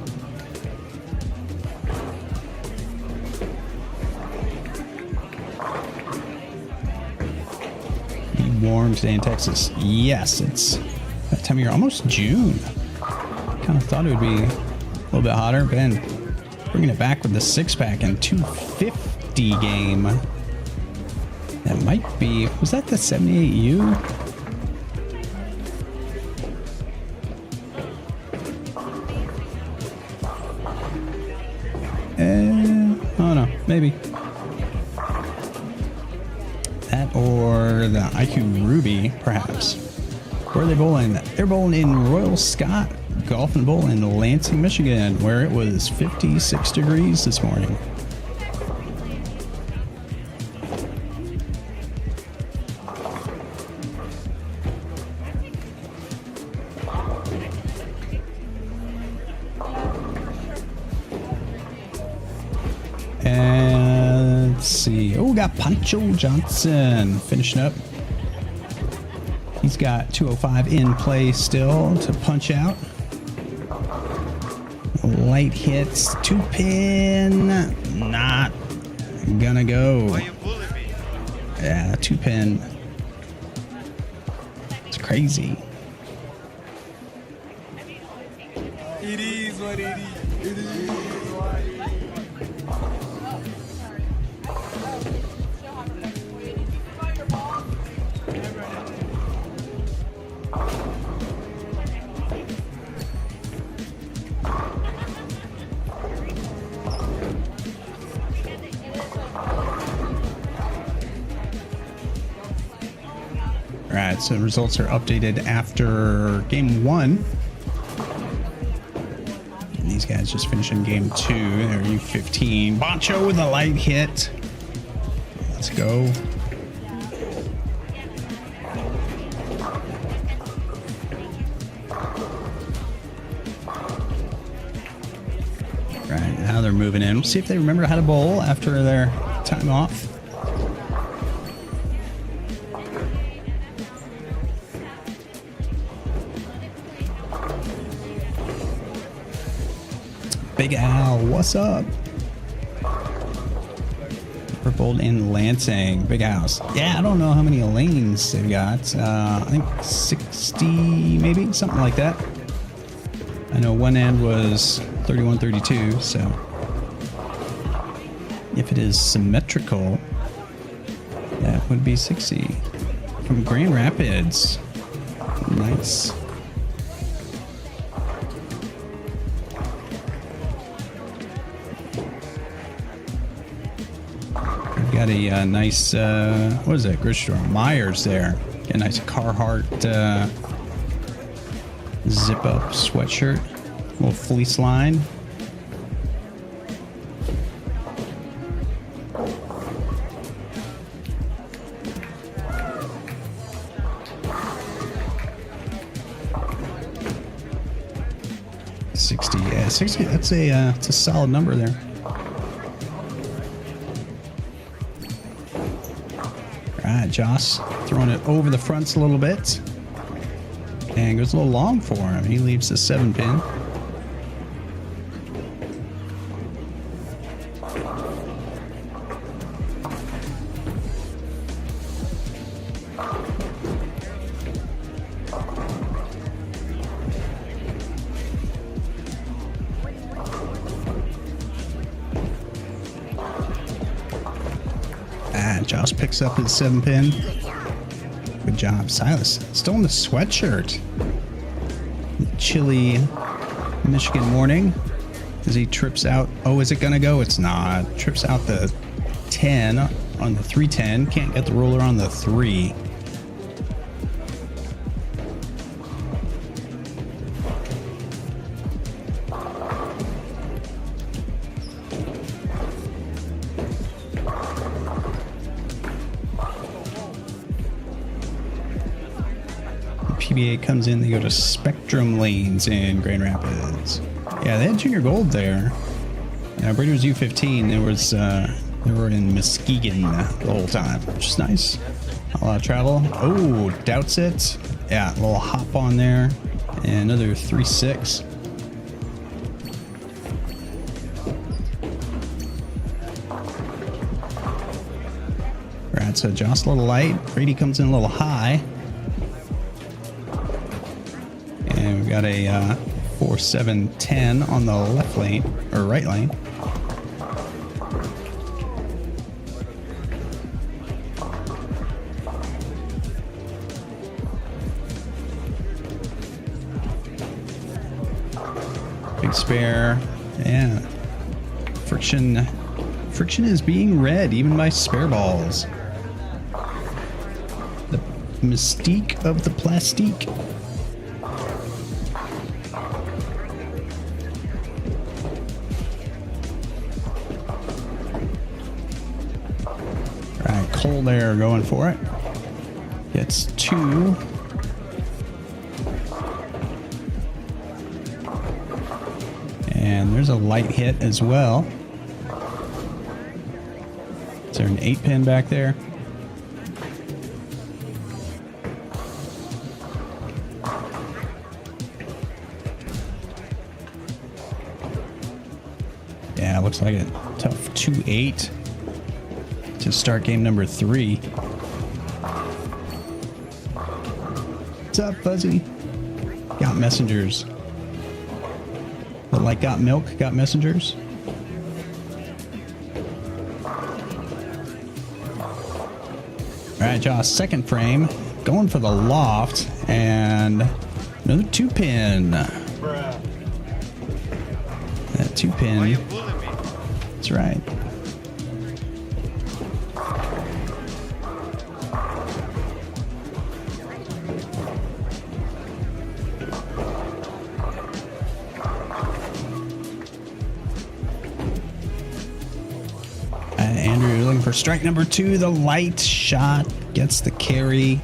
Warm today in Texas. Yes, it's that time of year, almost June. Kind of thought it would be a little bit hotter. Ben bringing it back with the 6-pack and 250 game. That might be, was that the 78U? Oh no, maybe. That or the IQ Ruby, perhaps. Where are they bowling? They're bowling in Royal Scot Golf Bowl in Lansing, Michigan, where it was 56 degrees this morning. And let's see. Oh, we got Pancho Johnson finishing up. He's got 205 in play still to punch out. Light hits, 2-pin, not gonna go. Why you bullying me? Yeah, 2-pin. crazy. It is what it is. It is what it is. All right, so the results are updated after game 1. And these guys just finishing game 2. They're U15. Boncho with a light hit. Let's go. Right, now they're moving in. We'll see if they remember how to bowl after their time off. Big Al, what's up? Purple in Lansing, big house. Yeah, I don't know how many lanes they've got. I think 60, maybe something like that. I know one end was 31, 32. So if it is symmetrical, that would be 60. From Grand Rapids, nice. Got a nice, what is that, grocery store? Myers there. Got a nice Carhartt zip-up sweatshirt. Little fleece line. Yeah, 60, that's a solid number there. Alright, Joss throwing it over the fronts a little bit. And goes a little long for him. He leaves the 7-pin. Josh picks up his 7-pin. Good job, Silas. Still in the sweatshirt. Chilly Michigan morning as he trips out. Oh, is it gonna go? It's not. Trips out the 10 on the 310. Can't get the roller on the 3. PBA comes in, they go to Spectrum lanes in Grand Rapids. Yeah, they had junior gold there. Yeah, Brady was U15. They were in Muskegon the whole time, which is nice. A lot of travel. Oh, doubts it. Yeah, a little hop on there. And another 3-6. Right, so Josh a little light. Brady comes in a little high. And we've got a 4-7-10 on the left lane, or right lane. Big spare. Yeah. Friction is being read even by spare balls. The mystique of the plastique. Cole there going for it. Gets 2. And there's a light hit as well. Is there an 8-pin back there? Yeah, looks like a tough 2-8. To start game number 3. It's What's up, Fuzzy? Got messengers. But like got milk, got messengers. All right, Josh, second frame. Going for the loft and another 2-pin. That 2-pin. Why you bullying me? That's right. Andrew looking for strike number 2. The light shot gets the carry.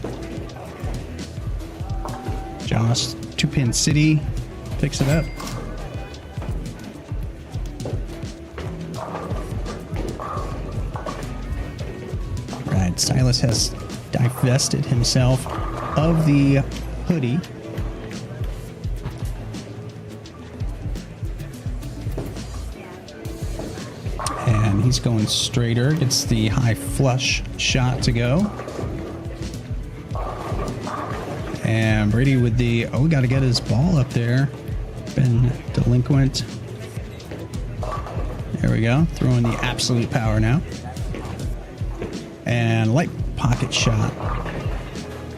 Josh, 2-pin city, picks it up. Right, Silas has divested himself of the hoodie. And he's going straighter, gets the high flush shot to go. And Brady with the, oh, got to get his ball up there. Been delinquent. There we go. Throwing the absolute power now. And light pocket shot.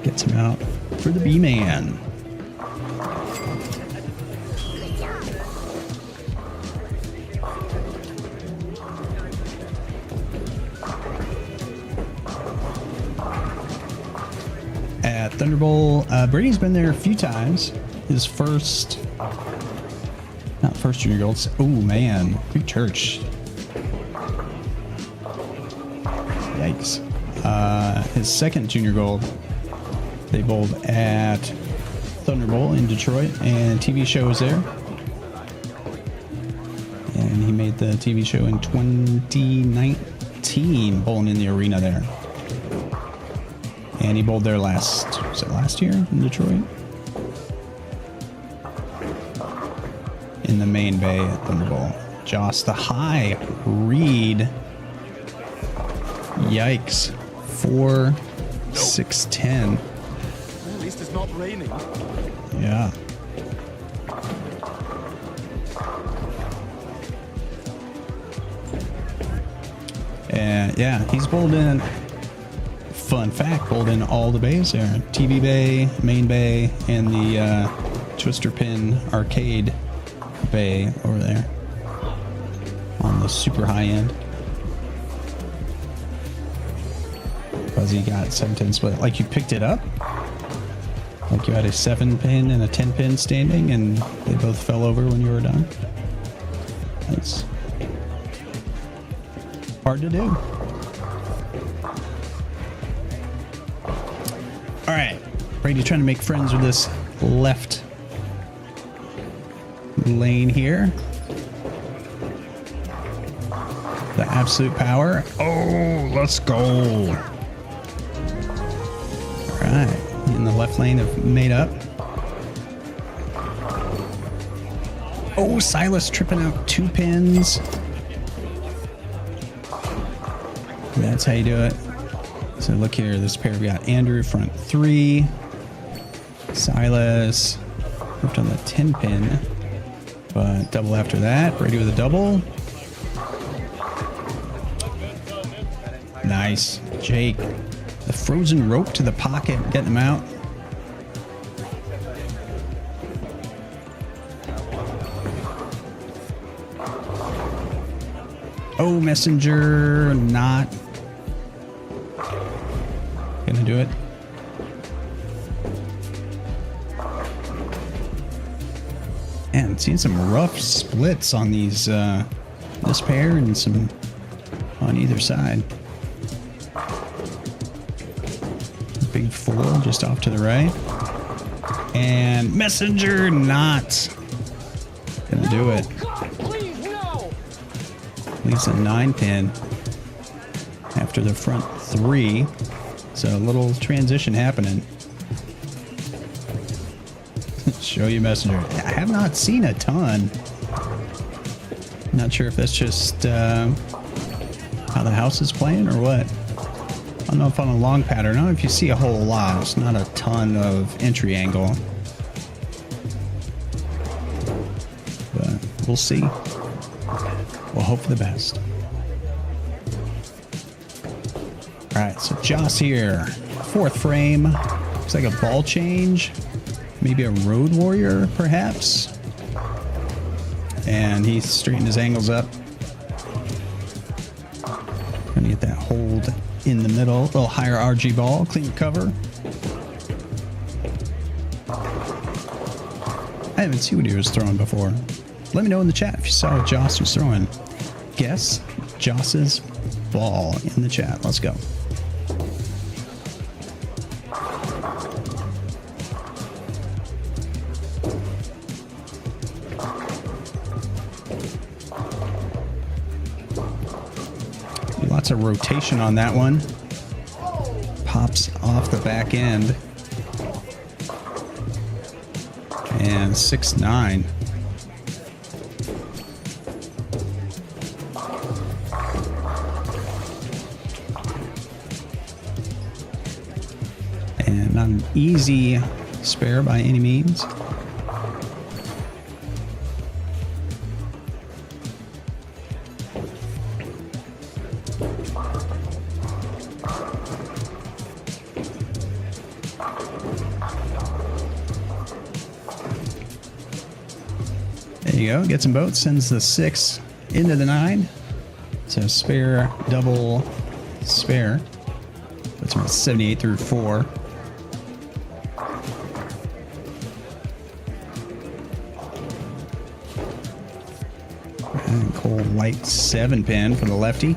Gets him out for the B-man. At Thunder Bowl, Brady's been there a few times. His first, not first junior gold. Oh man, Greek Church. Yikes. His second junior gold, they bowled at Thunder Bowl in Detroit, and TV show was there. And he made the TV show in 2019, bowling in the arena there. And he bowled there was it last year in Detroit? In the main bay at Thunder Bowl. Joss the high read. Yikes. 4, 6, 10. At least it's not raining. Yeah. And yeah, he's bowled in. Fun fact, bowled in all the bays there. TV bay, main bay, and the twister pin arcade bay over there. On the super high end. Fuzzy got 7-10 split. Like you picked it up? Like you had a 7-pin and a 10-pin standing and they both fell over when you were done? Nice. Hard to do. All right, Brady trying to make friends with this left lane here. The absolute power. Oh, let's go. All right, in the left lane have made up. Oh, Silas tripping out 2 pins. That's how you do it. So look here, this pair, we got Andrew front 3, Silas ripped on the 10-pin, but double after that. Brady with a double. Nice. Jake, the frozen rope to the pocket, getting him out. Oh, messenger, not gonna do it. And seeing some rough splits on these this pair and some on either side. Big 4 just off to the right. And messenger not gonna do it. God, please, no! Leaves a 9-pin after the front 3. So a little transition happening. Show you messenger. I have not seen a ton. Not sure if that's just how the house is playing or what. don't know if on a long pattern, I don't know if you see a whole lot. It's not a ton of entry angle. But we'll see. We'll hope for the best. All right, so Joss here. 4th frame. Looks like a ball change. Maybe a road warrior, perhaps. And he's straightened his angles up. Gonna get that hold in the middle. A little higher RG ball, clean cover. I haven't seen what he was throwing before. Let me know in the chat if you saw what Joss was throwing. Guess Joss's ball in the chat. Let's go. Lots of rotation on that one. Pops off the back end. And 6-9. And not an easy spare by any means. There you go. Gets them both. Sends the 6 into the 9. So spare, double, spare. Puts him at 78 through 4. And Cole White 7-pin for the lefty.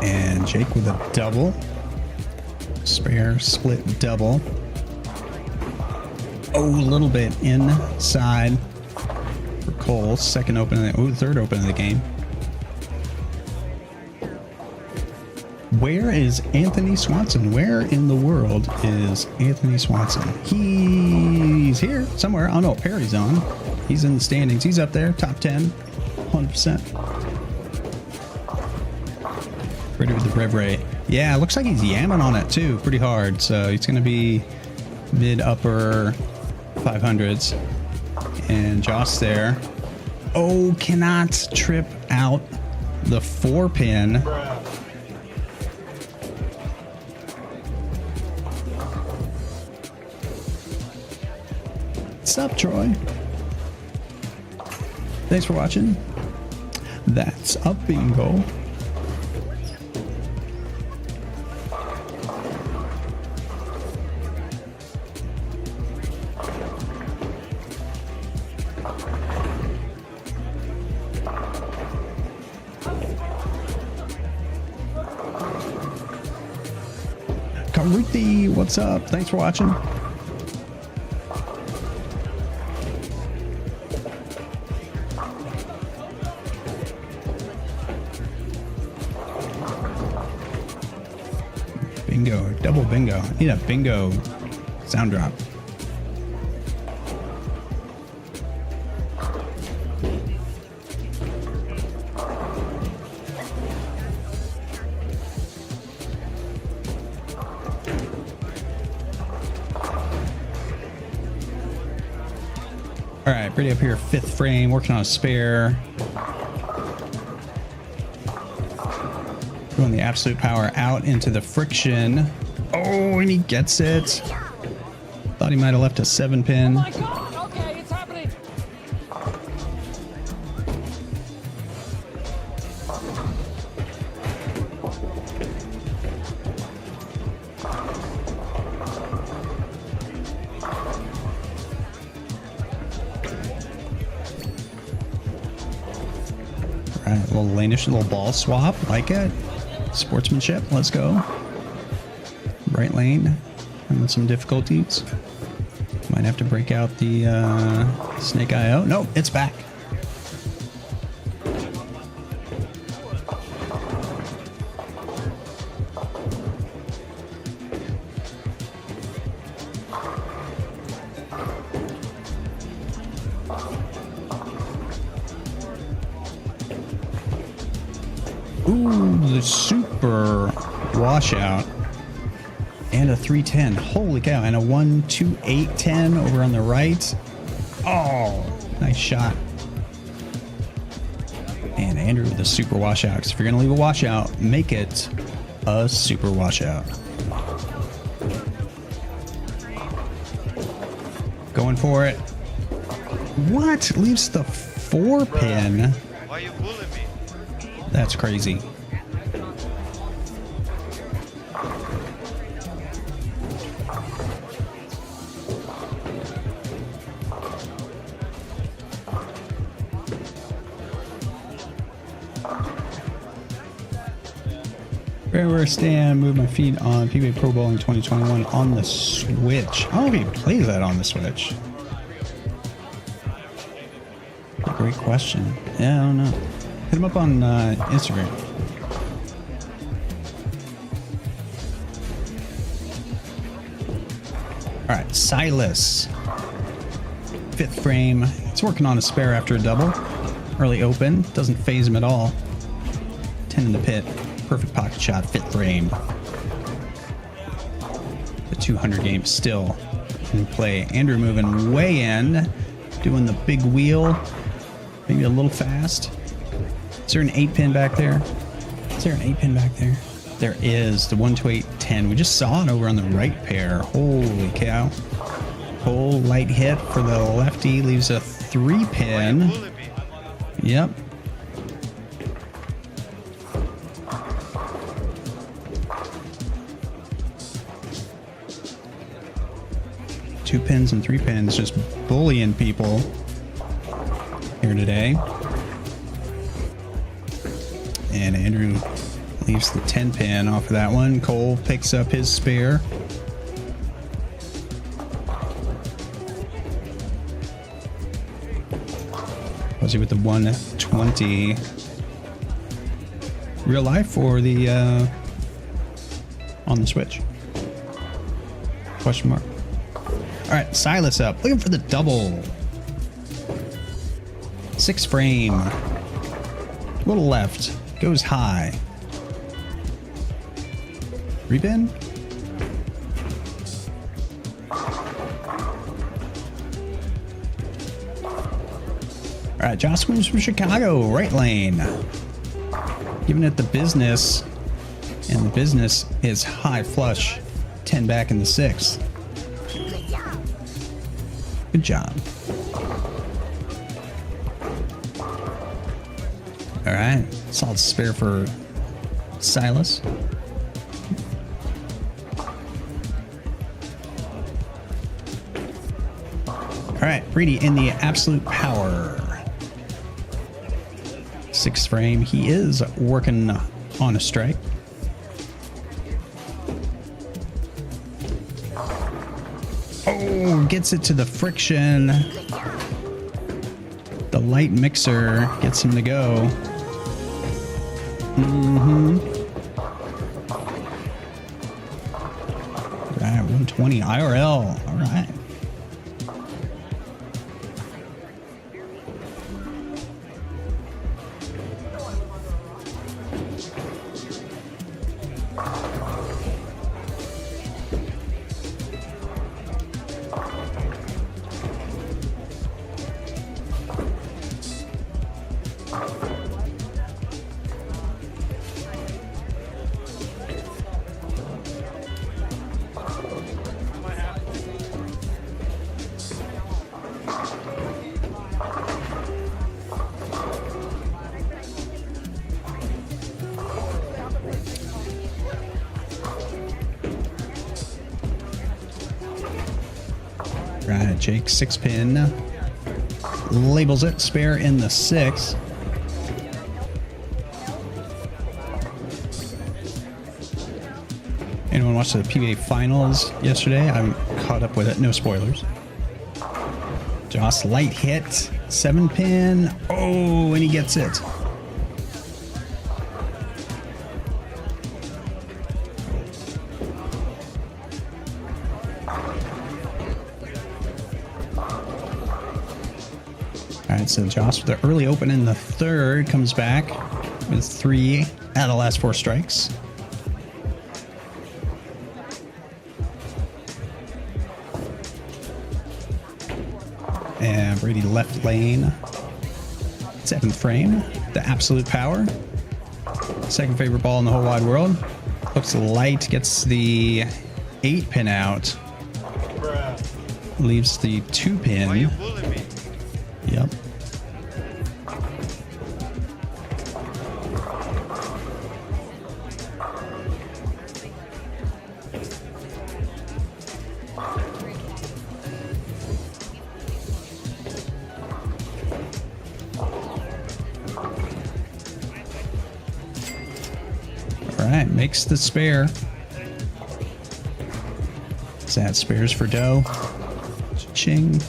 And Jake with a double. Spare, split, double. Oh, a little bit inside for Cole. Second open, third open of the game. Where is Anthony Swanson? Where in the world is Anthony Swanson? He's here somewhere. I don't know what pair he's on. He's in the standings. He's up there, top 10, 100%. Ready with the rev rate. Yeah, looks like he's yamming on it too, pretty hard. So he's going to be mid-upper 500s. And Joss there. Oh, cannot trip out the 4-pin. What's up, Troy? Thanks for watching. That's a bingo. Ruthie, what's up? Thanks for watching. Bingo, double bingo. Need a bingo sound drop. All right, Brady up here, 5th frame, working on a spare. Going the absolute power out into the friction. Oh, and he gets it. Thought he might have left a 7-pin. Oh my God! Okay, it's happening. All right, a little lane-ish, a little ball swap, like it. Sportsmanship, let's go. Right lane, having some difficulties. Might have to break out the Snake IO. Nope, it's back. Ooh, the super washout. And a 310. Holy cow. And a 1-2-8-10 over on the right. Oh, nice shot. And Andrew with the super washout. Because if you're going to leave a washout, make it a super washout. Going for it. What? Leaves the 4-pin. Why you bullying me? That's crazy. Where I stand, move my feet on PBA Pro Bowling 2021 on the Switch. I don't know if he plays that on the Switch. Great question. Yeah, I don't know. Hit him up on Instagram. All right, Silas. 5th frame. It's working on a spare after a double. Early open. Doesn't phase him at all. 10 in the pit. Perfect pocket shot. 5th frame. The 200 game still in play. Andrew moving way in. Doing the big wheel. Maybe a little fast. Is there an 8-pin back there? Is there an 8-pin back there? There is. The 1-2-8-10. We just saw it over on the right pair. Holy cow. Whole light hit for the lefty. Leaves a 3-pin. Yep. Two pins and 3 pins, just bullying people here today. And Andrew leaves the 10 pin off of that one. Cole picks up his spare. Fuzzy with the 120. Real life or the on the Switch? Question mark. All right, Silas up. Looking for the double. 6 frame. Little left. Goes high. 3-pin? All right, Josh Williams from Chicago. Right lane. Giving it the business. And the business is high flush. 10 back in the 6th. Good job. All right. Solid spare for Silas. All right. Brady in the absolute power. 6th frame. He is working on a strike. Oh, gets it to the friction. The light mixer gets him to go. Right, 120 IRL. All right. Right, Jake 6-pin. Labels it. Spare in the 6. Anyone watch the PBA finals yesterday? I'm caught up with it. No spoilers. Joss light hit. 7-pin. Oh, and he gets it. All right, so Josh with the early open in the 3rd comes back. with 3 out of the last 4 strikes. And Brady left lane. 7th frame. The absolute power. Second favorite ball in the whole wide world. Looks light. Gets the 8 pin out. Leaves the 2 pin. Why you bullying me? Yep. All right, makes the spare. Sad spares for dough. Ching.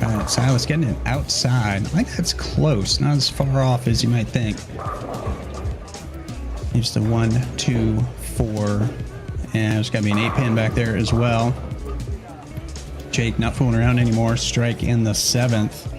Alright, Silas getting it outside. I think that's close, not as far off as you might think. Here's the 1, 2, 4. And there's got to be an 8 pin back there as well. Jake not fooling around anymore. Strike in the 7th.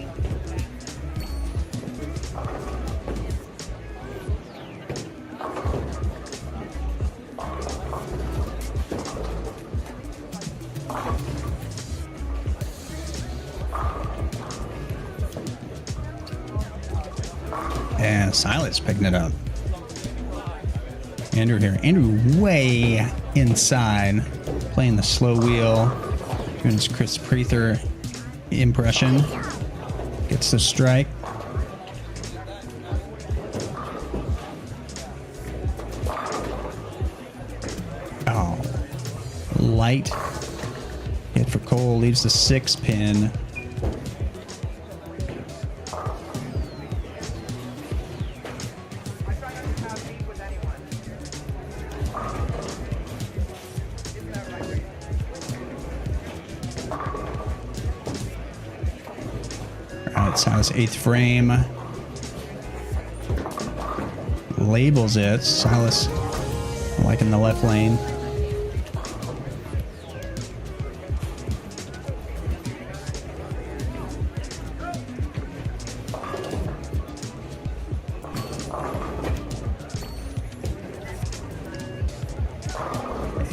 And Silas picking it up. Andrew here. Andrew way inside. Playing the slow wheel. Doing his Chris Prather impression. Gets the strike. Oh. Light. Hit for Cole. Leaves the 6 pin. Silas 8th frame. Labels it. Silas like in the left lane.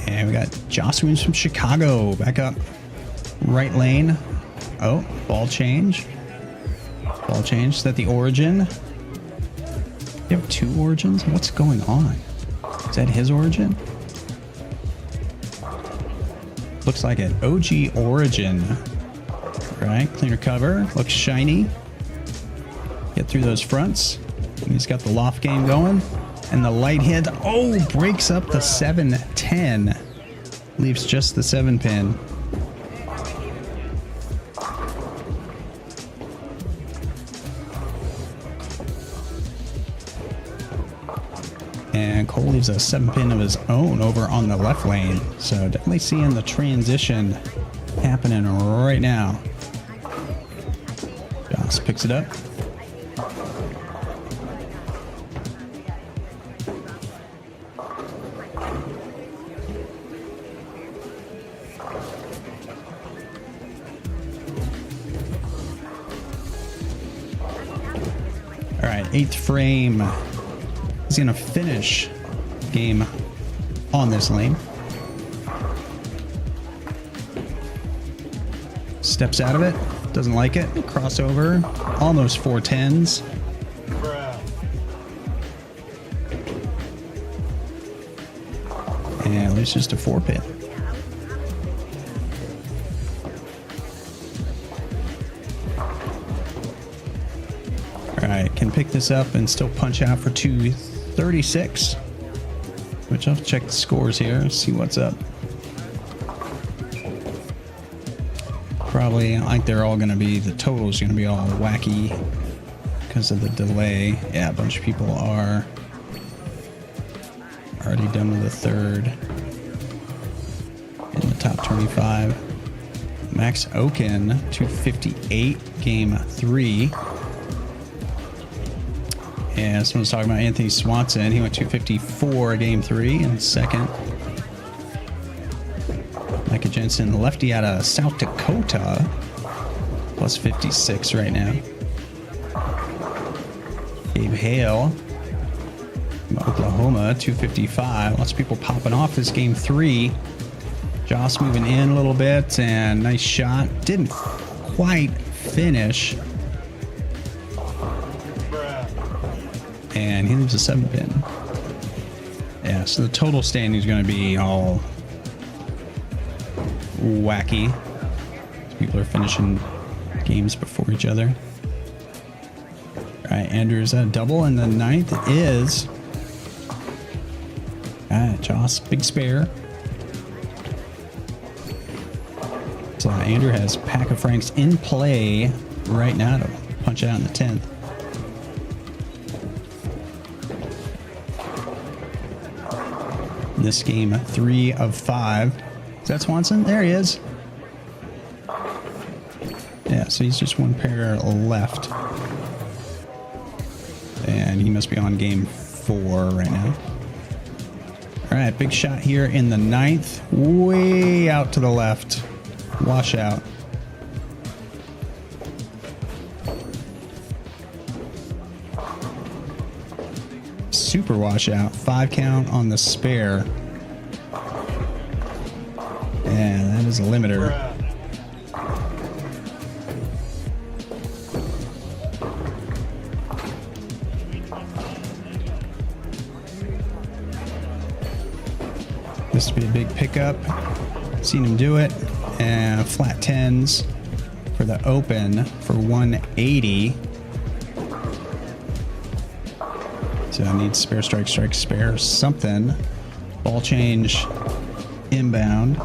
And we got Joss Williams from Chicago back up right lane. Oh, ball change. Ball change. Is that the origin? You have 2 origins? What's going on? Is that his origin? Looks like an OG origin. Right, cleaner cover. Looks shiny. Get through those fronts. And he's got the loft game going. And the light hit. Oh, breaks up the 7-10. Leaves just the 7 pin. And Cole leaves a 7 pin of his own over on the left lane. So definitely seeing the transition happening right now. Joss picks it up. All right, 8th frame. He's going to finish game on this lane. Steps out of it. Doesn't like it. Crossover. Almost 4 10s. And leaves just a 4 pin. Alright, can pick this up and still punch out for 236. Which I'll check the scores here, see what's up. Probably, I think they're all going to be, the total's going to be all wacky because of the delay. Yeah, a bunch of people are already done with the 3rd in the top 25. Max Oken, 258, game 3. And someone's talking about Anthony Swanson. He went 254 game 3 in second. Micah Jensen, lefty out of South Dakota, plus 56 right now. Gabe Hale from Oklahoma, 255. Lots of people popping off this game 3. Joss moving in a little bit, and nice shot. Didn't quite finish. And he leaves a 7-pin. Yeah, so the total standing is going to be all wacky. People are finishing games before each other. All right, Andrew's a double, and the 9th is Joss, big spare. So Andrew has pack of franks in play right now to punch out in the 10th. This game, 3 of 5. Is that Swanson? There he is. Yeah, so he's just one pair left. And he must be on game 4 right now. All right, big shot here in the 9th. Way out to the left. Washout. Super washout. 5 count on the spare. And that is a limiter. This would be a big pickup. Seen him do it. And flat 10s for the open for 180. So I need spare, strike, strike, spare, something. Ball change inbound.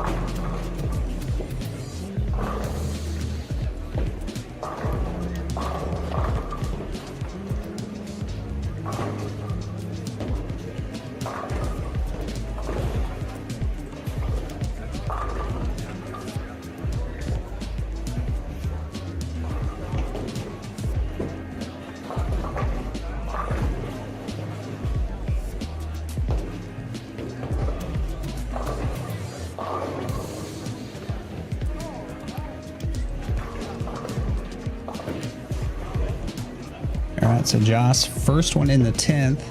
So Joss, first one in the 10th.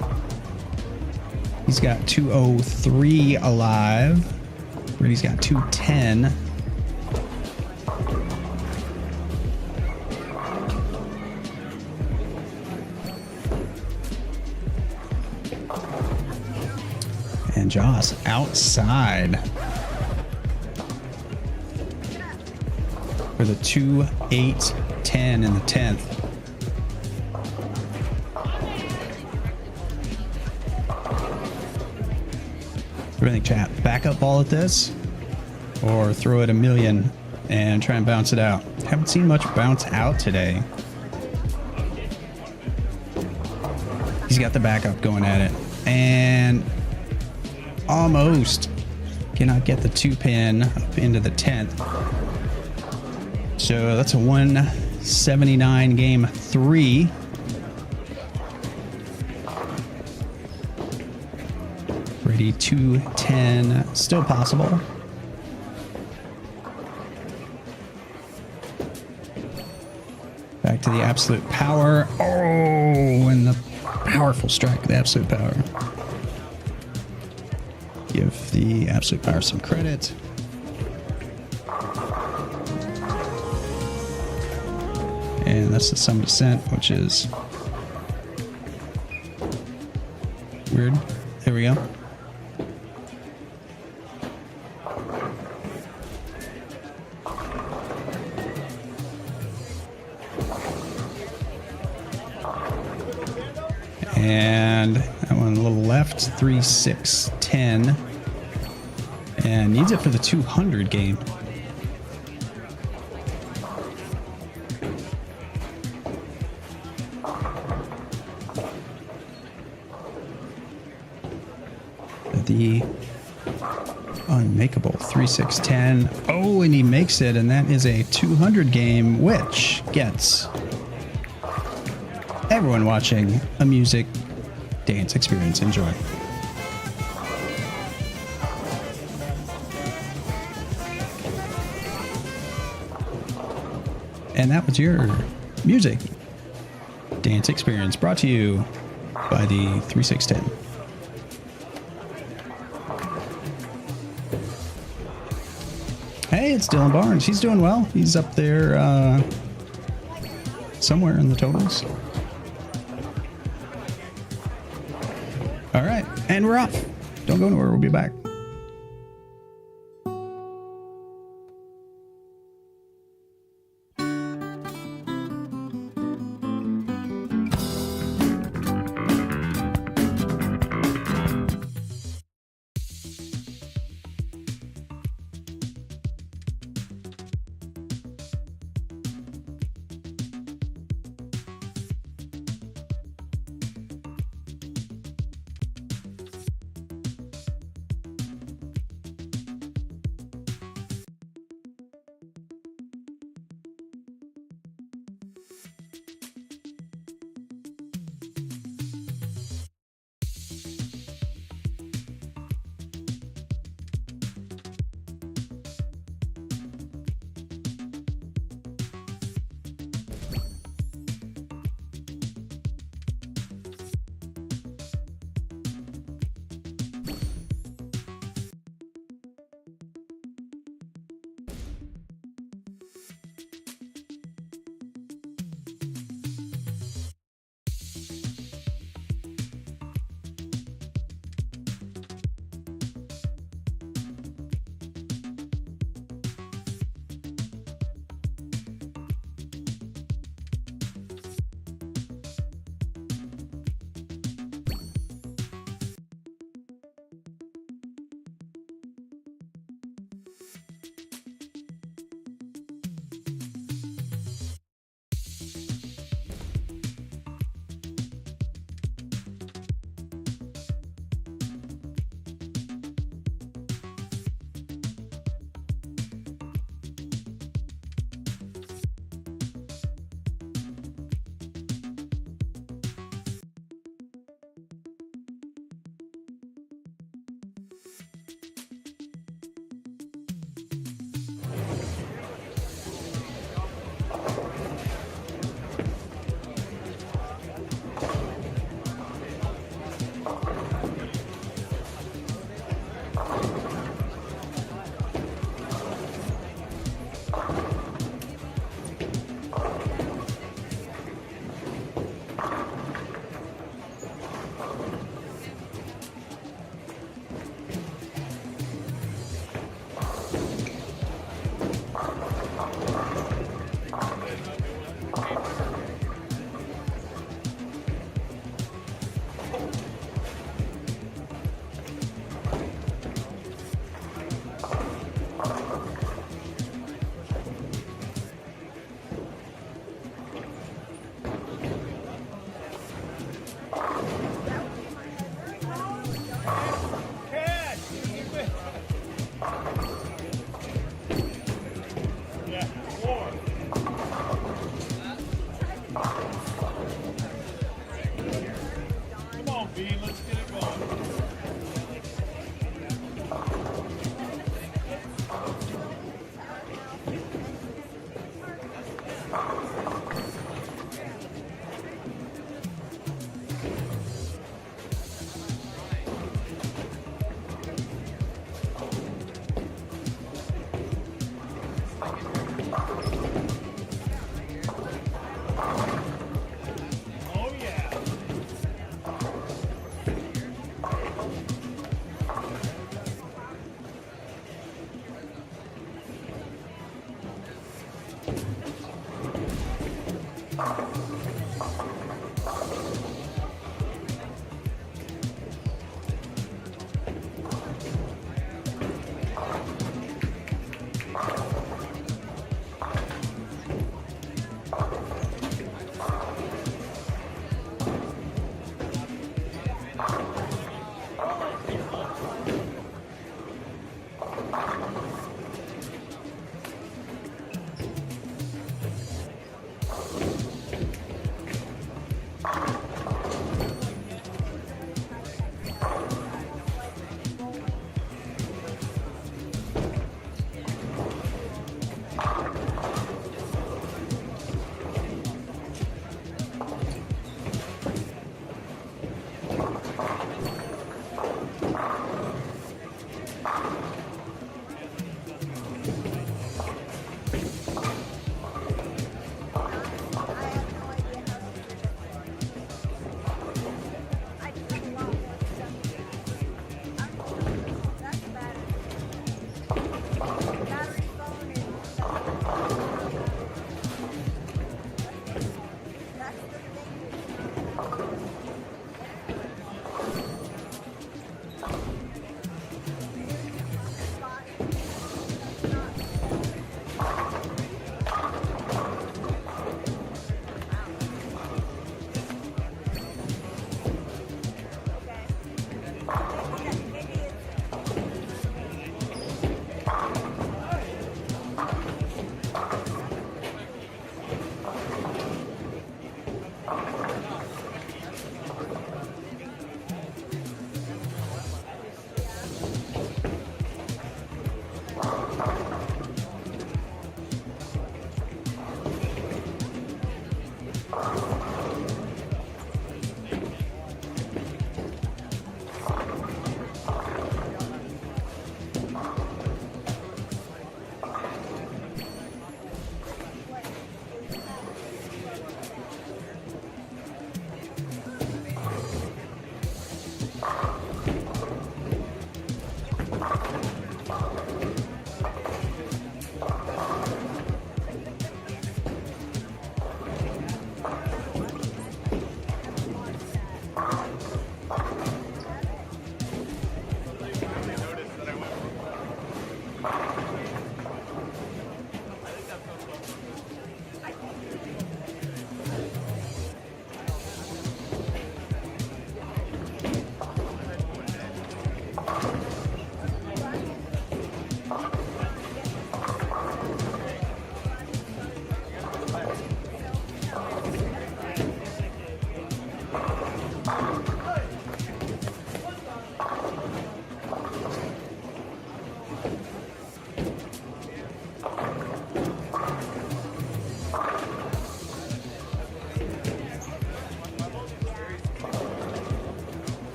He's got 203 alive. Brady's got 210. And Joss outside for the 2-8-10 in the 10th. What do you think, chat? Backup ball at this, or throw it a million and try and bounce it out? Haven't seen much bounce out today. He's got the backup going at it, and almost cannot get the 2-pin up into the 10th. So that's a 179 game 3. Brady 210, still possible. Back to the absolute power. Oh, and the powerful strike, the absolute power. Give the absolute power some credit. And that's the sum descent, which is weird. There we go. And that one a little left, 3, 6, 10. And needs it for the 200 game. The unmakeable 3, 6, 10. Oh, and he makes it, and that is a 200 game, which gets everyone watching a music dance experience. Enjoy. And that was your music dance experience brought to you by the 3610. Hey, it's Dylan Barnes. He's doing well. He's up there somewhere in the totals. All right, and we're off. Don't go anywhere. We'll be back.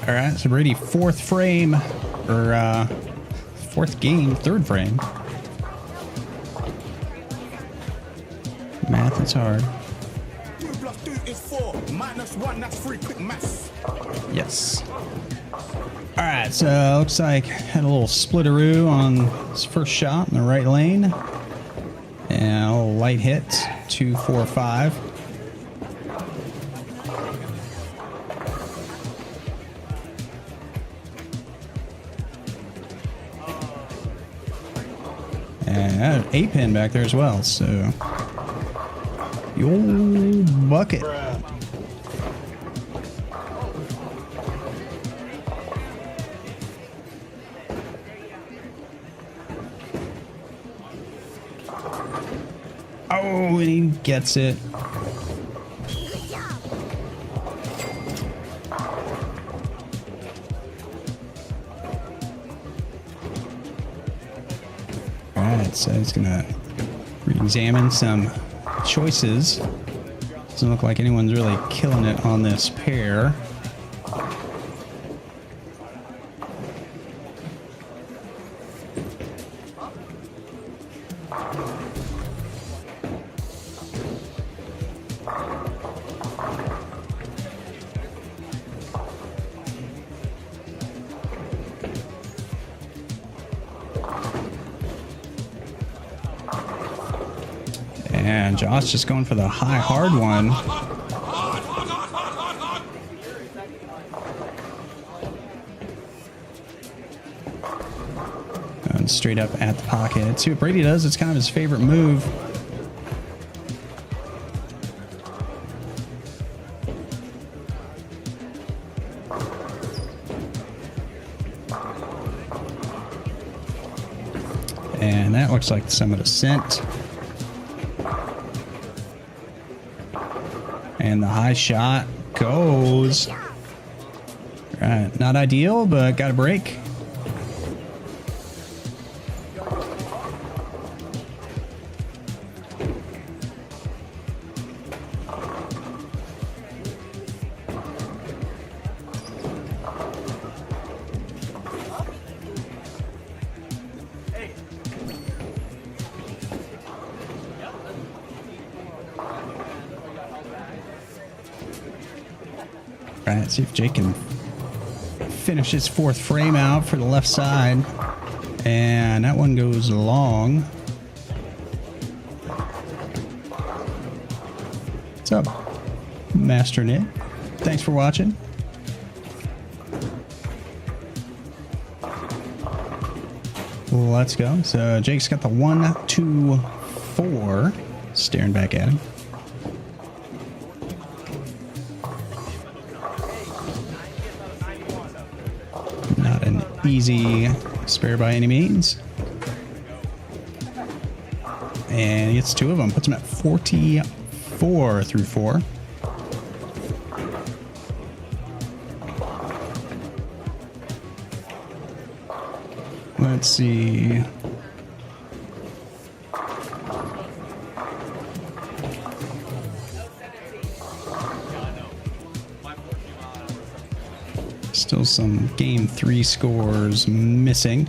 All right, so Brady, fourth frame, or fourth game, third frame. Math is hard. 2 + 2 is 4. -1, that's 3. Quick maths. Yes. All right, so looks like had a little splitteroo on his first shot in the right lane. And a little light hit, 2-4-5. And an 8-pin back there as well, so the old bucket. Oh, and he gets it. Alright, so he's gonna re-examine some choices. Doesn't look like anyone's really killing it on this pair. And Josh just going for the high hard one. Going straight up at the pocket. See what Brady does? It's kind of his favorite move. And that looks like some of the scent. And the high shot goes. Right, not ideal, but got a break. All right, see if Jake can finish his fourth frame out for the left side. And that one goes long. What's up, Master Nick? Thanks for watching. Let's go. So Jake's got the 1, 2, 4. Staring back at him. Not an easy spare by any means. And he gets 2 of them. Puts him at 44 through 4. Let's see. Still some game 3 scores missing.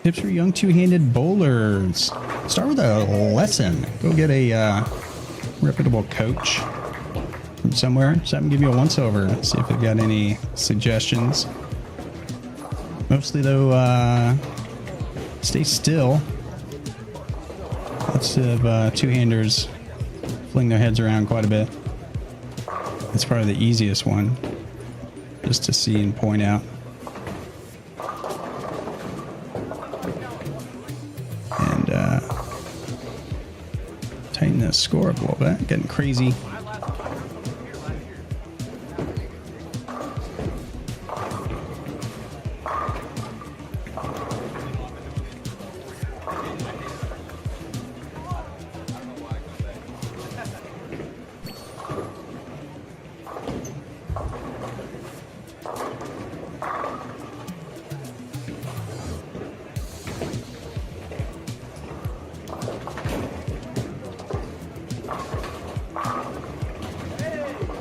Tips for young two-handed bowlers. Start with a lesson. Go get a reputable coach from somewhere. So I can give you a once-over. See if they've got any suggestions. Mostly, though, stay still. Lots of two-handers fling their heads around quite a bit. It's probably the easiest one, just to see and point out. Tighten the score up a little bit. Getting crazy.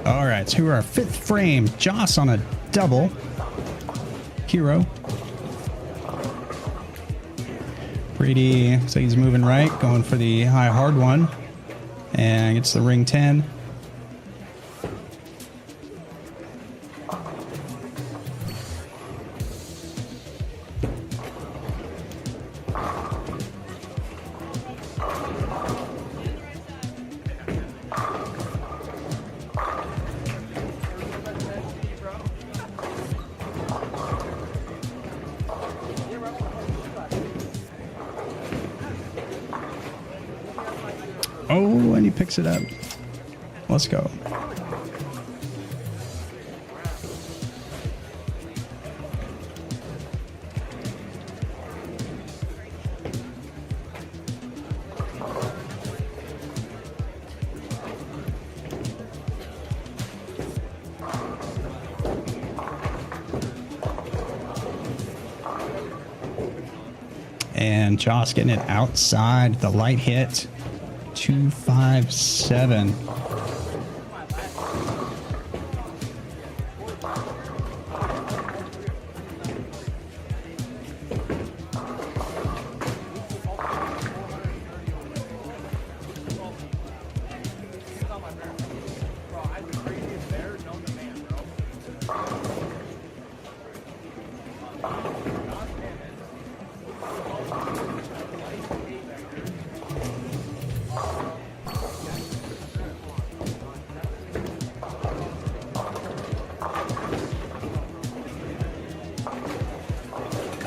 All right, so our 5th frame. Joss on a double. Hero Brady looks like he's moving right, going for the high hard one, and gets the ring 10. Oh, and he picks it up. Let's go. And Josh getting it outside the light hit. 257.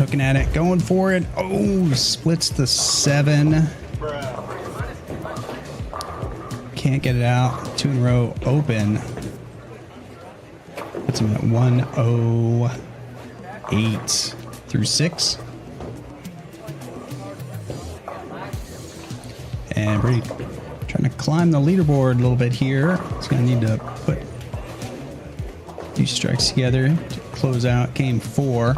Looking at it, going for it. Oh, splits the 7. Can't get it out. 2 in a row open. Puts him at 108 through 6. And Brady trying to climb the leaderboard a little bit here. He's going to need to put 2 strikes together to close out game 4.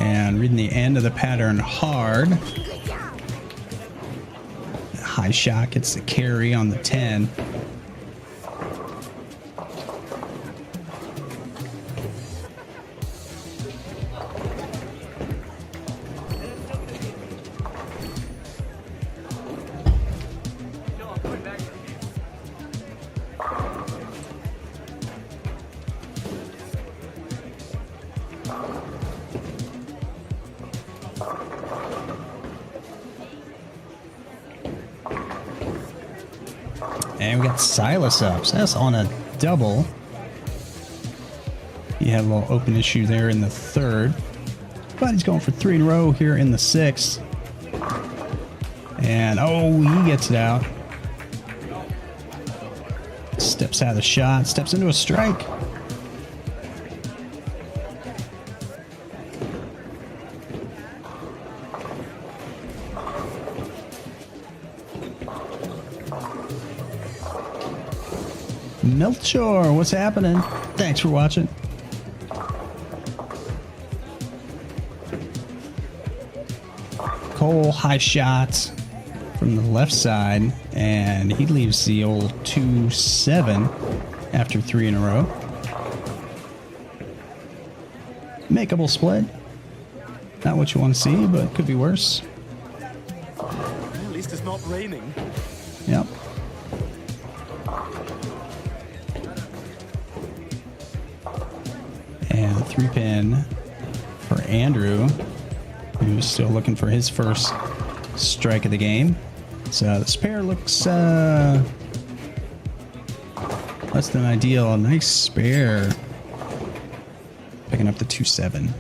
And reading the end of the pattern hard. High shot gets the carry on the 10. And we got Silas up. So that's on a double. He had a little open issue there in the 3rd. But he's going for 3 in a row here in the 6th. And oh, he gets it out. Steps out of the shot. Steps into a strike. Melchor, what's happening? Thanks for watching. Cole, high shot from the left side, and he leaves the old 2-7 after 3 in a row. Makeable split. Not what you want to see, but could be worse. At least it's not raining. Yep. And a 3-pin for Andrew, who's still looking for his first strike of the game. So this pair looks less than ideal. A nice spare. Picking up the 2-7.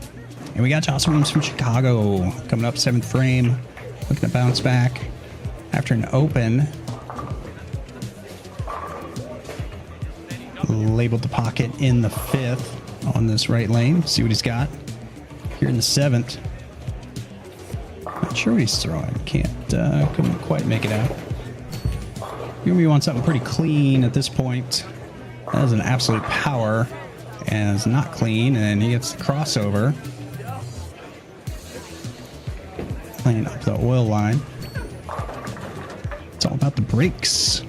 And we got Josh Williams from Chicago coming up 7th frame. Looking to bounce back after an open. Labeled the pocket in the 5th. On this right lane, see what he's got here in the 7th. Not sure what he's throwing. Couldn't quite make it out. We want something pretty clean at this point. That is an absolute power, and it's not clean. And he gets the crossover, playing up the oil line. It's all about the brakes.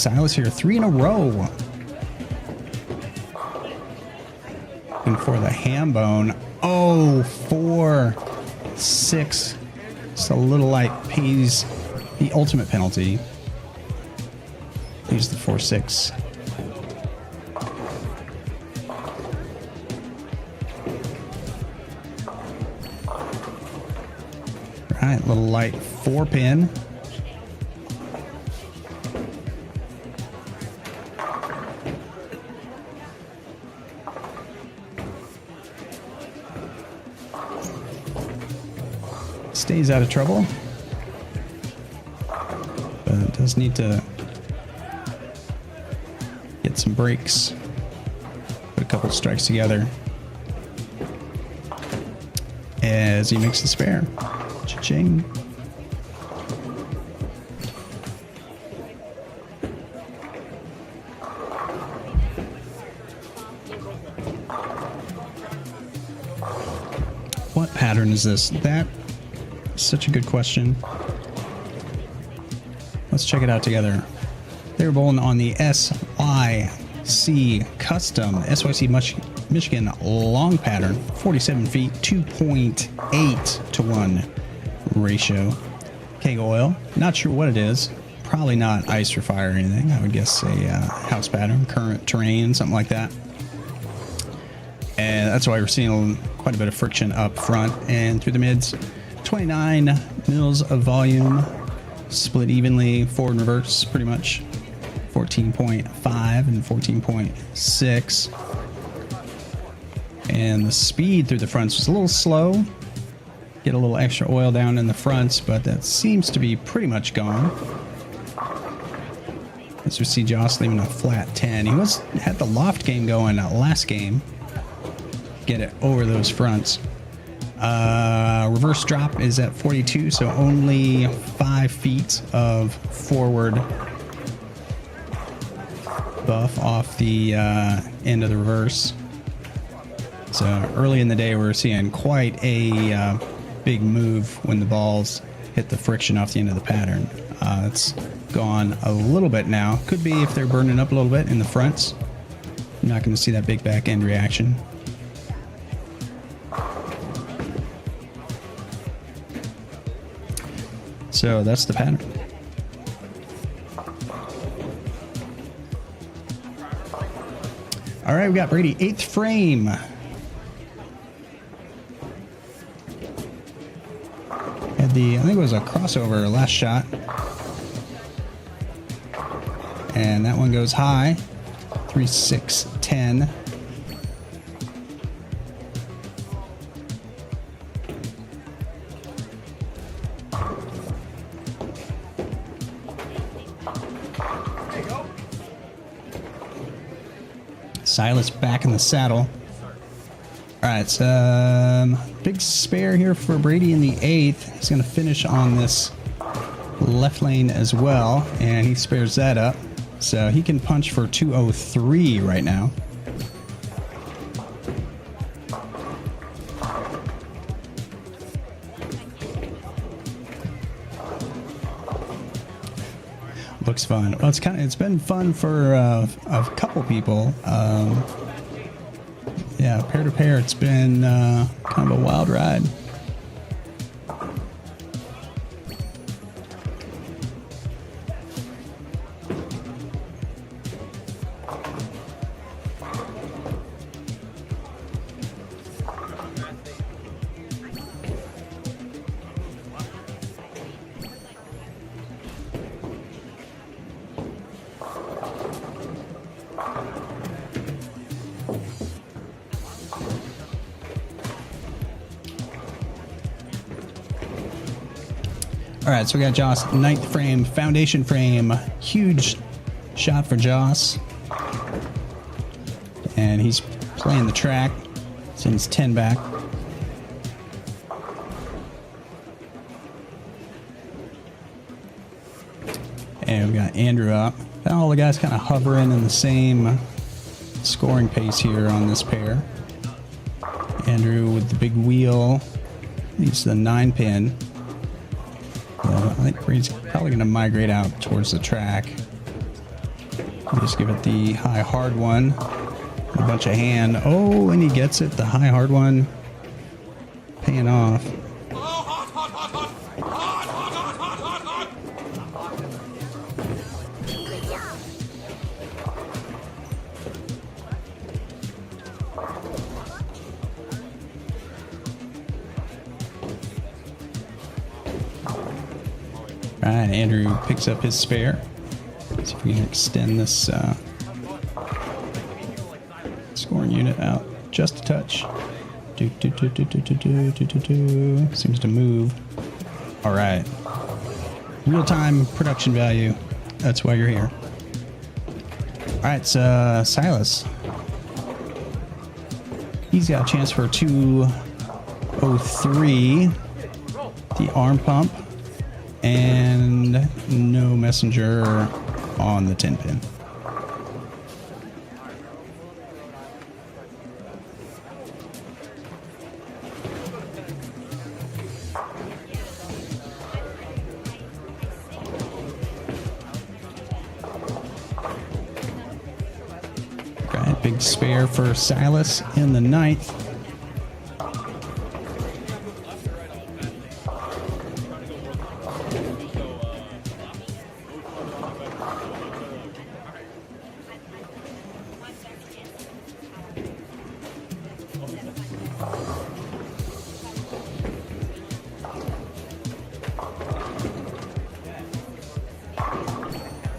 Silas here, 3 in a row. And for the ham bone, oh, 4, 6. Just a little light, pays the ultimate penalty. Use the 4-6. Right, little light 4-pin. Stays out of trouble, but it does need to get some breaks, put a couple strikes together as he makes the spare. Cha-ching. What pattern is this? That such a good question. Let's check it out together. They were bowling on the SYC custom SYC Michigan long pattern, 47 feet, 2.8 to 1 ratio. Keg oil, not sure what it is. Probably not ice or fire or anything. I would guess a house pattern, current terrain, something like that. And that's why we're seeing quite a bit of friction up front and through the mids. 29 mils of volume, split evenly forward and reverse, pretty much 14.5 and 14.6. And the speed through the fronts was a little slow. Get a little extra oil down in the fronts, but that seems to be pretty much gone. As we see Joss leaving a flat 10. He had the loft game going last game. Get it over those fronts. Reverse drop is at 42, so only 5 feet of forward buff off the end of the reverse. So early in the day, we're seeing quite a big move when the balls hit the friction off the end of the pattern. It's gone a little bit now. Could be if they're burning up a little bit in the fronts. You're not going to see that big back end reaction. So that's the pattern. All right, we got Brady, 8th frame. Had I think it was a crossover last shot. And that one goes high, 3, 6, 10. Silas back in the saddle. All right, so big spare here for Brady in the 8th. He's going to finish on this left lane as well, and he spares that up. So he can punch for 203 right now. Looks fun. Well, it's been fun for a couple people. Yeah, pair to pair, it's been kind of a wild ride. All right, so we got Joss, 9th frame, foundation frame, huge shot for Joss. And he's playing the track, sends 10 back. And we got Andrew up. All the guys kind of hovering in the same scoring pace here on this pair. Andrew with the big wheel, leaves the 9-pin. I think Brady's probably going to migrate out towards the track. Just give it the high hard one. A bunch of hand. Oh, and he gets it. The high hard one paying off. All right, Andrew picks up his spare. See if we can extend this scoring unit out just a touch. Seems to move. All right. Real-time production value. That's why you're here. All right, so Silas. He's got a chance for 203. The arm pump. And no messenger on the 10 pin. Right, big spare for Silas in the 9th.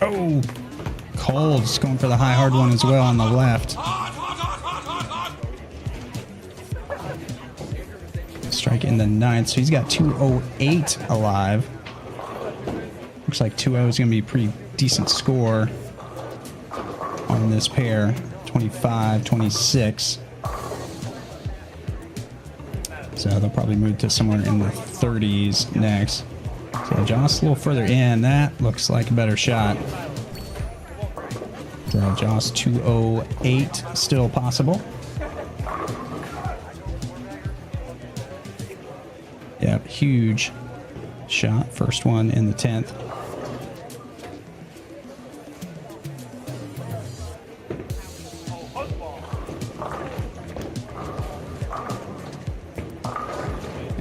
Oh, cold. Just going for the high hard one as well on the left. Strike in the 9th. So he's got 208 alive. Looks like 2-0 is going to be a pretty decent score on this pair. 25, 26. So they'll probably move to somewhere in the 30s next. So Joss a little further in. That looks like a better shot. So Joss 208 still possible. Yep, huge shot. First one in the 10th.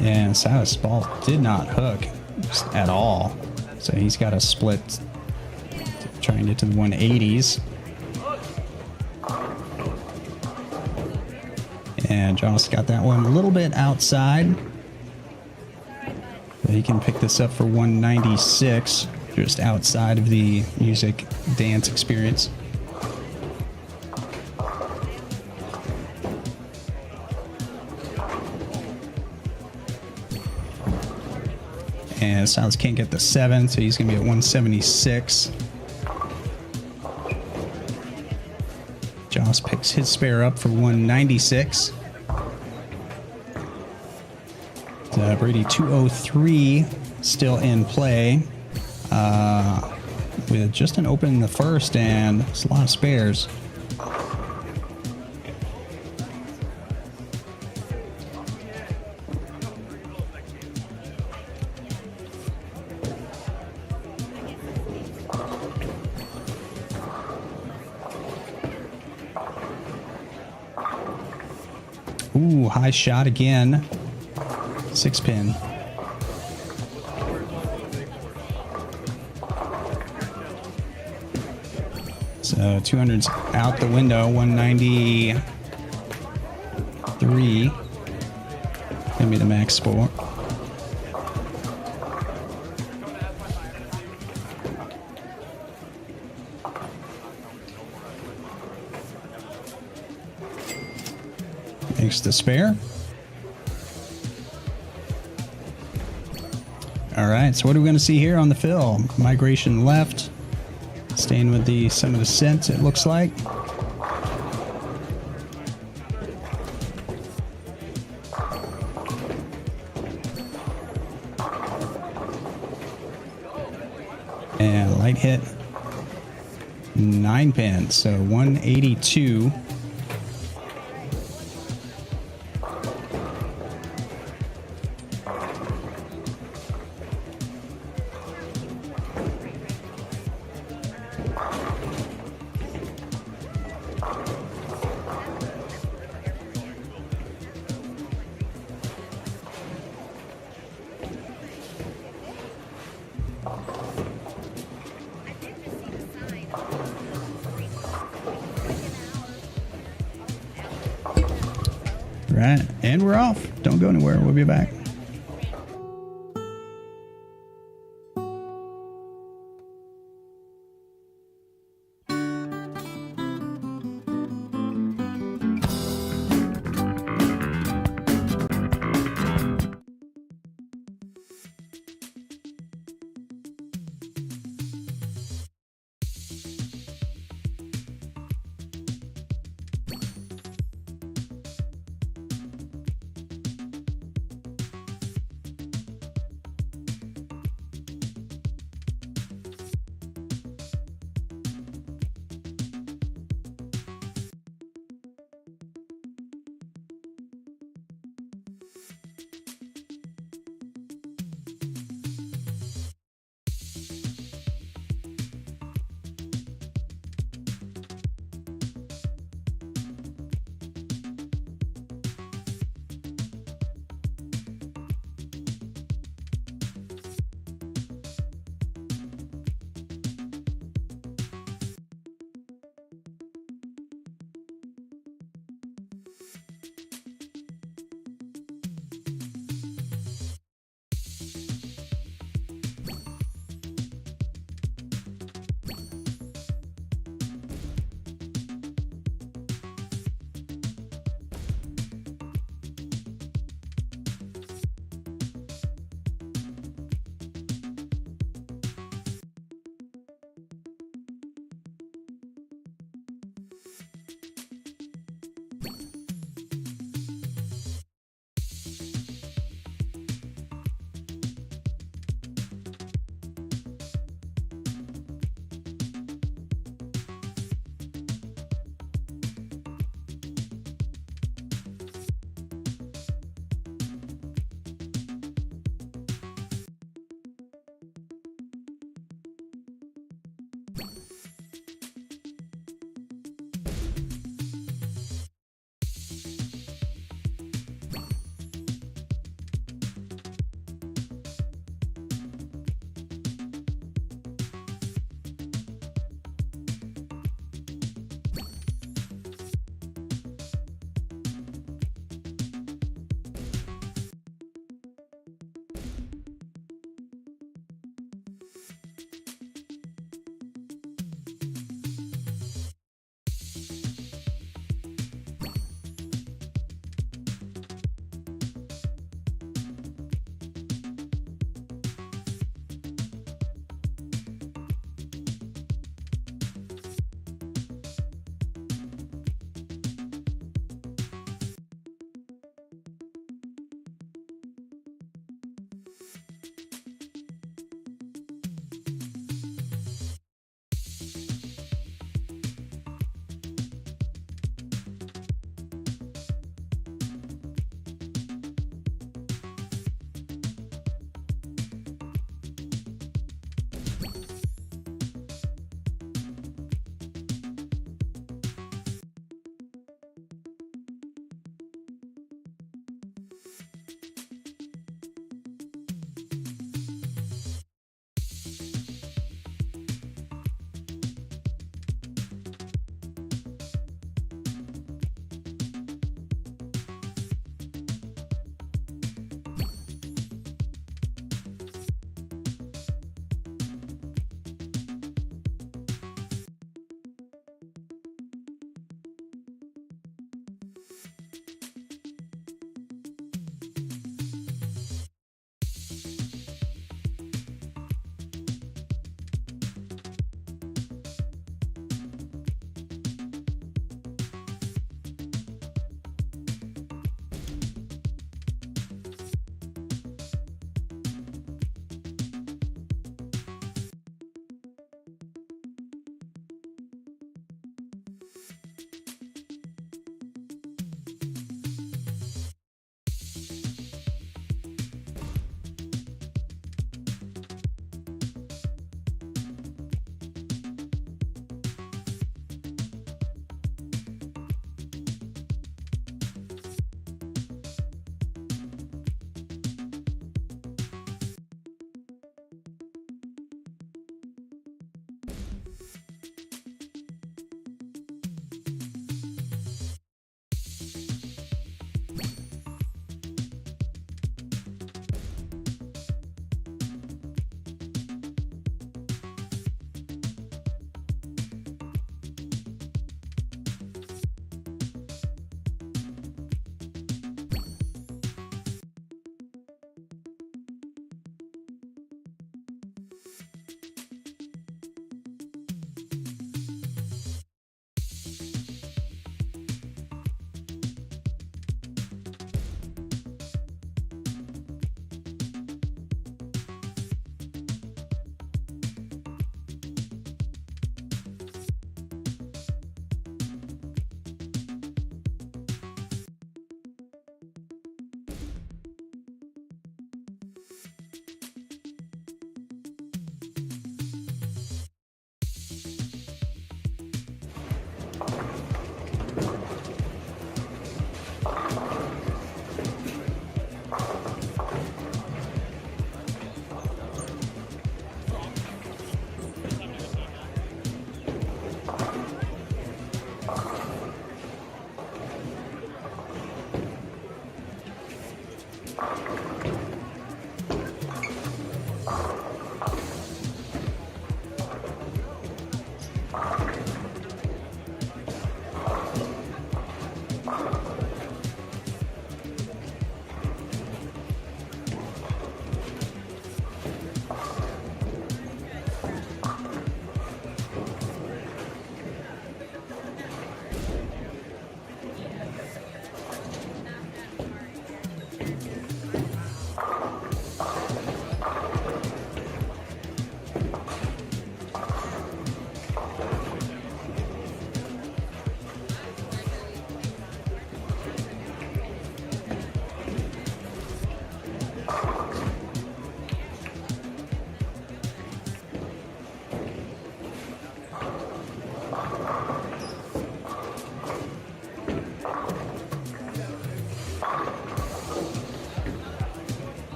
And Silas' ball did not hook at all. So he's got a split to try and get to the 180s. And Joss got that one a little bit outside. But he can pick this up for 196, just outside of the music dance experience. And Silas can't get the 7, so he's going to be at 176. Joss picks his spare up for 196. Brady 203 still in play. With just an open in the first and it's a lot of spares. Ooh, high shot again. 6 pin. So 200's out the window. 193. Gonna be the max score. Makes the spare. All right, so what are we going to see here on the fill? Migration left. Staying with the some of the scent, it looks like. And light hit. 9 pins, so 182. Right. And we're off. Don't go anywhere. We'll be back.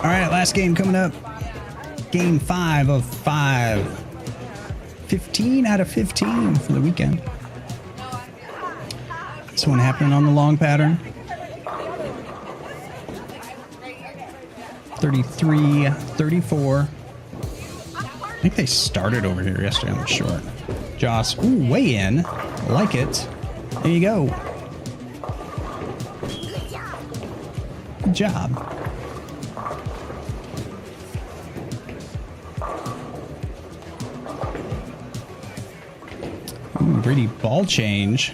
All right, last game coming up. Game 5 of 5. 15 out of 15 for the weekend. This one happening on the long pattern. 33-34. I think they started over here yesterday on the short. Joss, ooh, way in. Like it. There you go. Good job. Ooh, Brady ball change.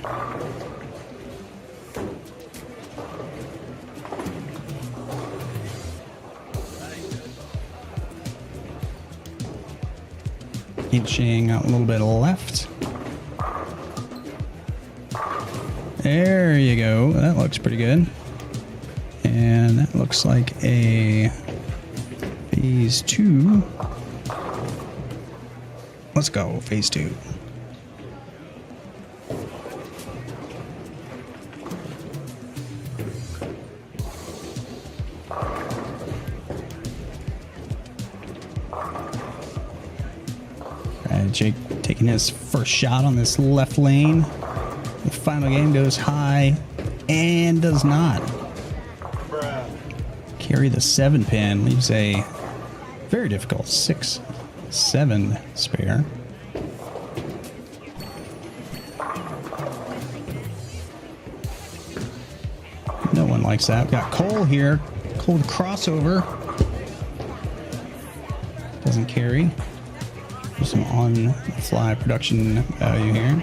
Inching out a little bit left. There you go. That looks pretty good. And that looks like a phase 2. Let's go, phase 2. Jake taking his first shot on this left lane. The final game goes high and does not. Carry the 7 pin, leaves a very difficult 6-7 spare. No one likes that. We've got Cole here. Cole with crossover. Doesn't carry. Some on-the-fly production value here.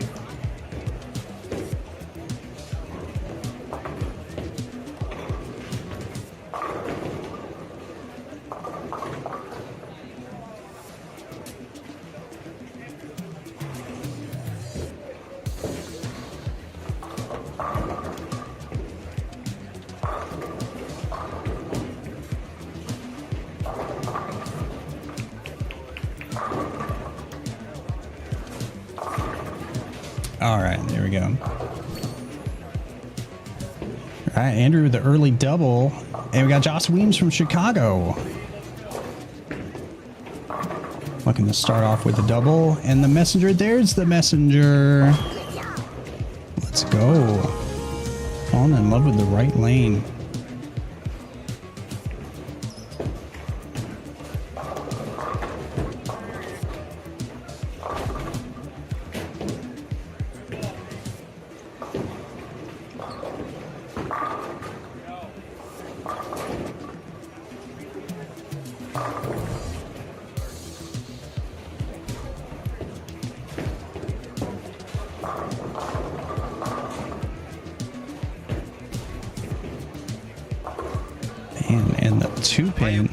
All right, there we go. All right, Andrew with the early double. And we got Joss Weems from Chicago. Looking to start off with a double. And the messenger, there's the messenger. Let's go. Falling in love with the right lane. And the 2 pin.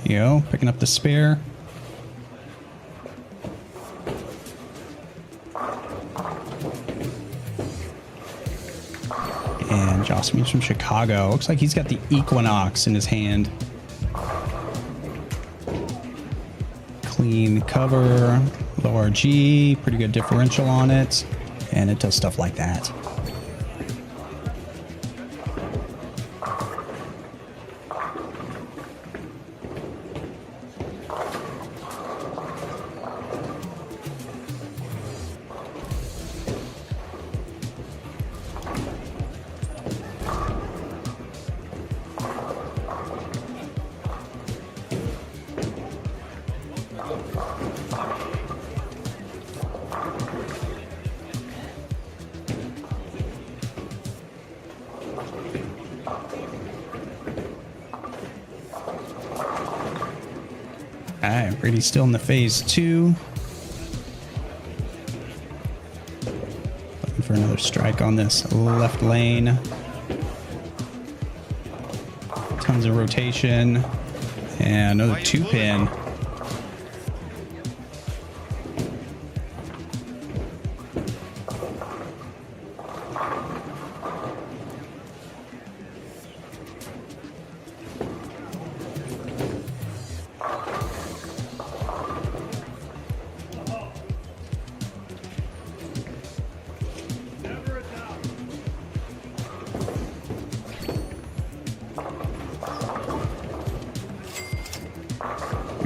You go, picking up the spare. And Joss Weems from Chicago. Looks like he's got the Equinox in his hand. Clean cover, low RG, pretty good differential on it. And it does stuff like that. All right, Brady's still in the phase 2. Looking for another strike on this left lane. pins in rotation. And another 2-pin.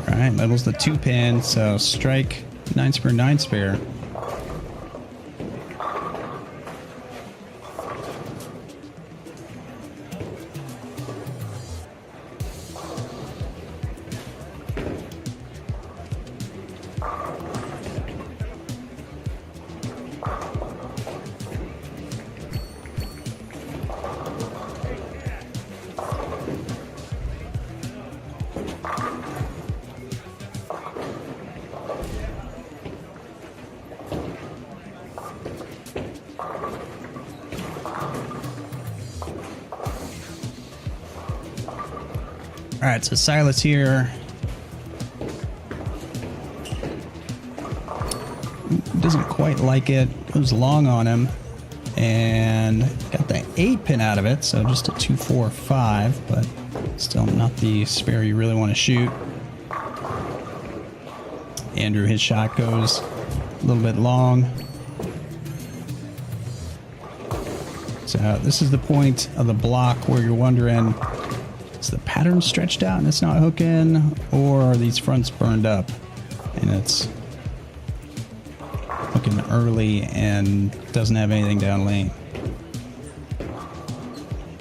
All right, middle's the 2-pin, so strike 9 spare, 9 spare. All right, so Silas here doesn't quite like it. Goes long on him and got the 8-pin out of it, so just a 2-4-5, but still not the spare you really want to shoot. Andrew, his shot goes a little bit long. So this is the point of the block where you're wondering, is the pattern stretched out and it's not hooking, or are these fronts burned up and it's hooking early and doesn't have anything down lane?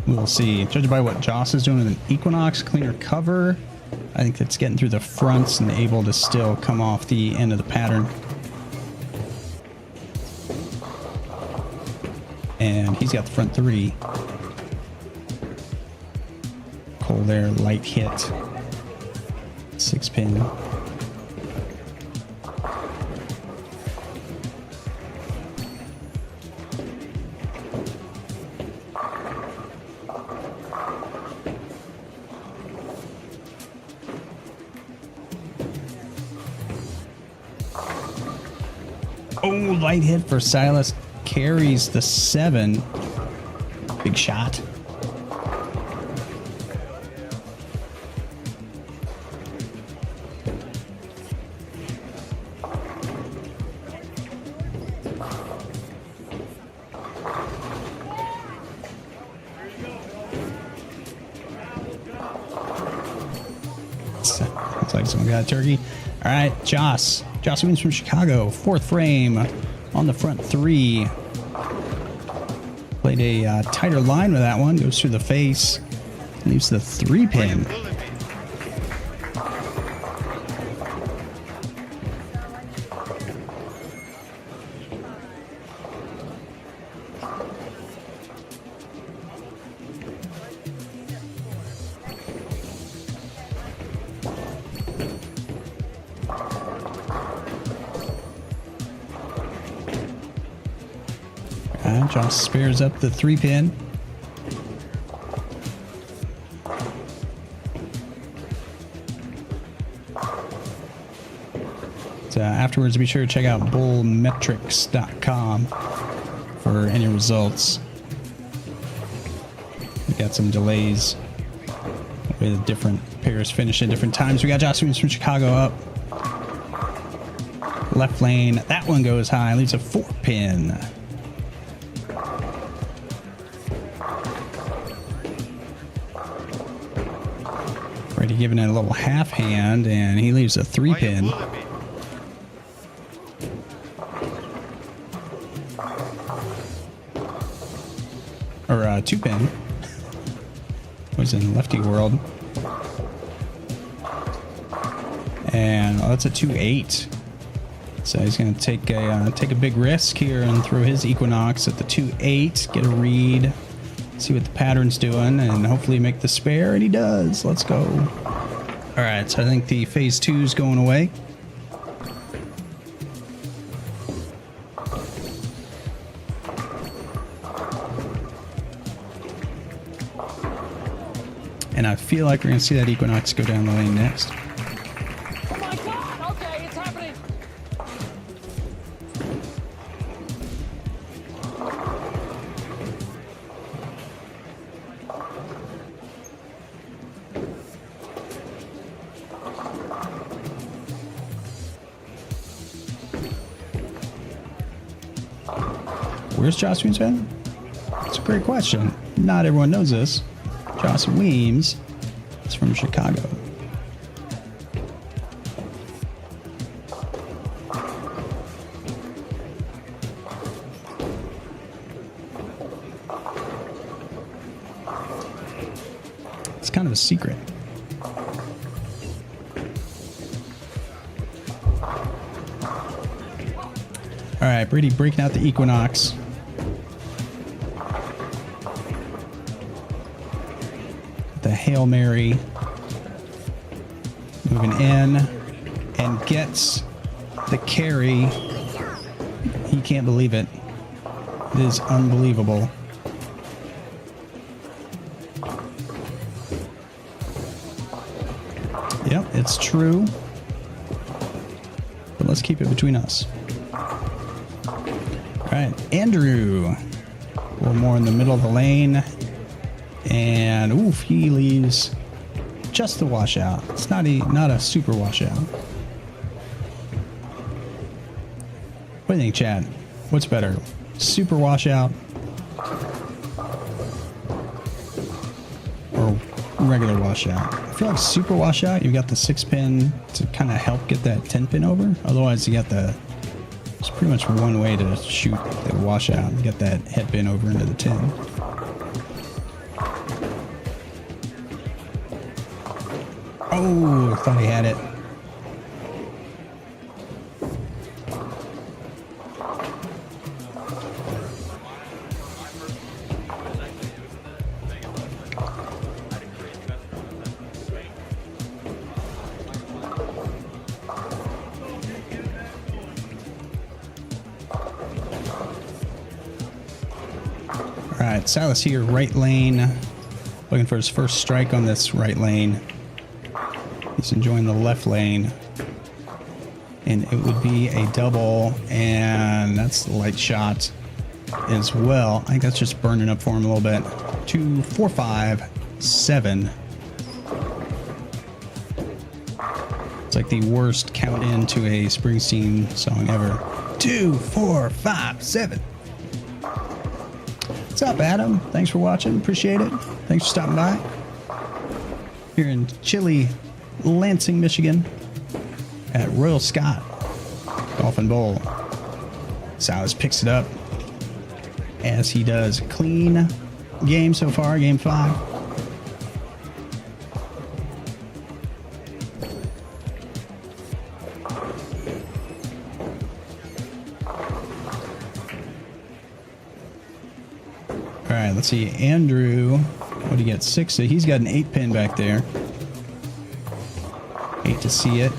We'll see. Judging by what Joss is doing with an Equinox cleaner cover, I think it's getting through the fronts and able to still come off the end of the pattern. And he's got the front 3. Cole there, light hit. 6-pin. Oh, light hit for Silas. Carries the 7. Big shot. Looks like someone got a turkey. All right, Joss. Joss wins from Chicago. 4th frame on the front 3. Played a tighter line with that one. Goes through the face. Leaves the 3-pin. Joss spares up the 3-pin. So afterwards, be sure to check out bullmetrics.com for any results. We got some delays with different pairs finishing at different times. We got Joss Williams from Chicago up. Left lane. That one goes high. Leaves a 4-pin. Brady giving it a little half hand, and he leaves a 3-pin. Or a 2-pin. Was in lefty world. And that's a 2-8. So he's going to take a big risk here and throw his Equinox at the 2-8. Get a read. See what the pattern's doing, and hopefully make the spare, and he does. Let's go. All right, so I think the phase 2 is going away. And And I feel like we're going to see that Equinox go down the lane next. Oh my God! Okay, it's happening. Where's Josh Weems been? That's a great question. Not everyone knows this. Josh Weems is from Chicago. It's kind of a secret. All right, Brady breaking out the Equinox. The Hail Mary. Moving in and gets the carry. He can't believe it. It is unbelievable. Yep, it's true. But let's keep it between us. All right, Andrew. A little more in the middle of the lane. And oof, he leaves just the washout. It's not a super washout. What do you think, Chad? What's better? Super washout or regular washout? I feel like super washout, you've got the 6-pin to kind of help get that 10-pin over. Otherwise, you got it's pretty much one way to shoot the washout and get that head pin over into the 10. Oh, I thought he had it. All right, Silas here, right lane. Looking for his first strike on this right lane. He's enjoying the left lane. And it would be a double, and that's the light shot as well. I think that's just burning up for him a little bit. 2, 4, 5, 7. It's like the worst count into a Springsteen song ever. 2, 4, 5, 7. What's up, Adam? Thanks for watching. Appreciate it. Thanks for stopping by. Here in chilly Lansing, Michigan, at Royal Scot Golf Bowl. Silas picks it up as he does. Clean game so far, game 5. All right, let's see. Andrew, what did he get? 6. So he's got an 8-pin back there. Hate to see it.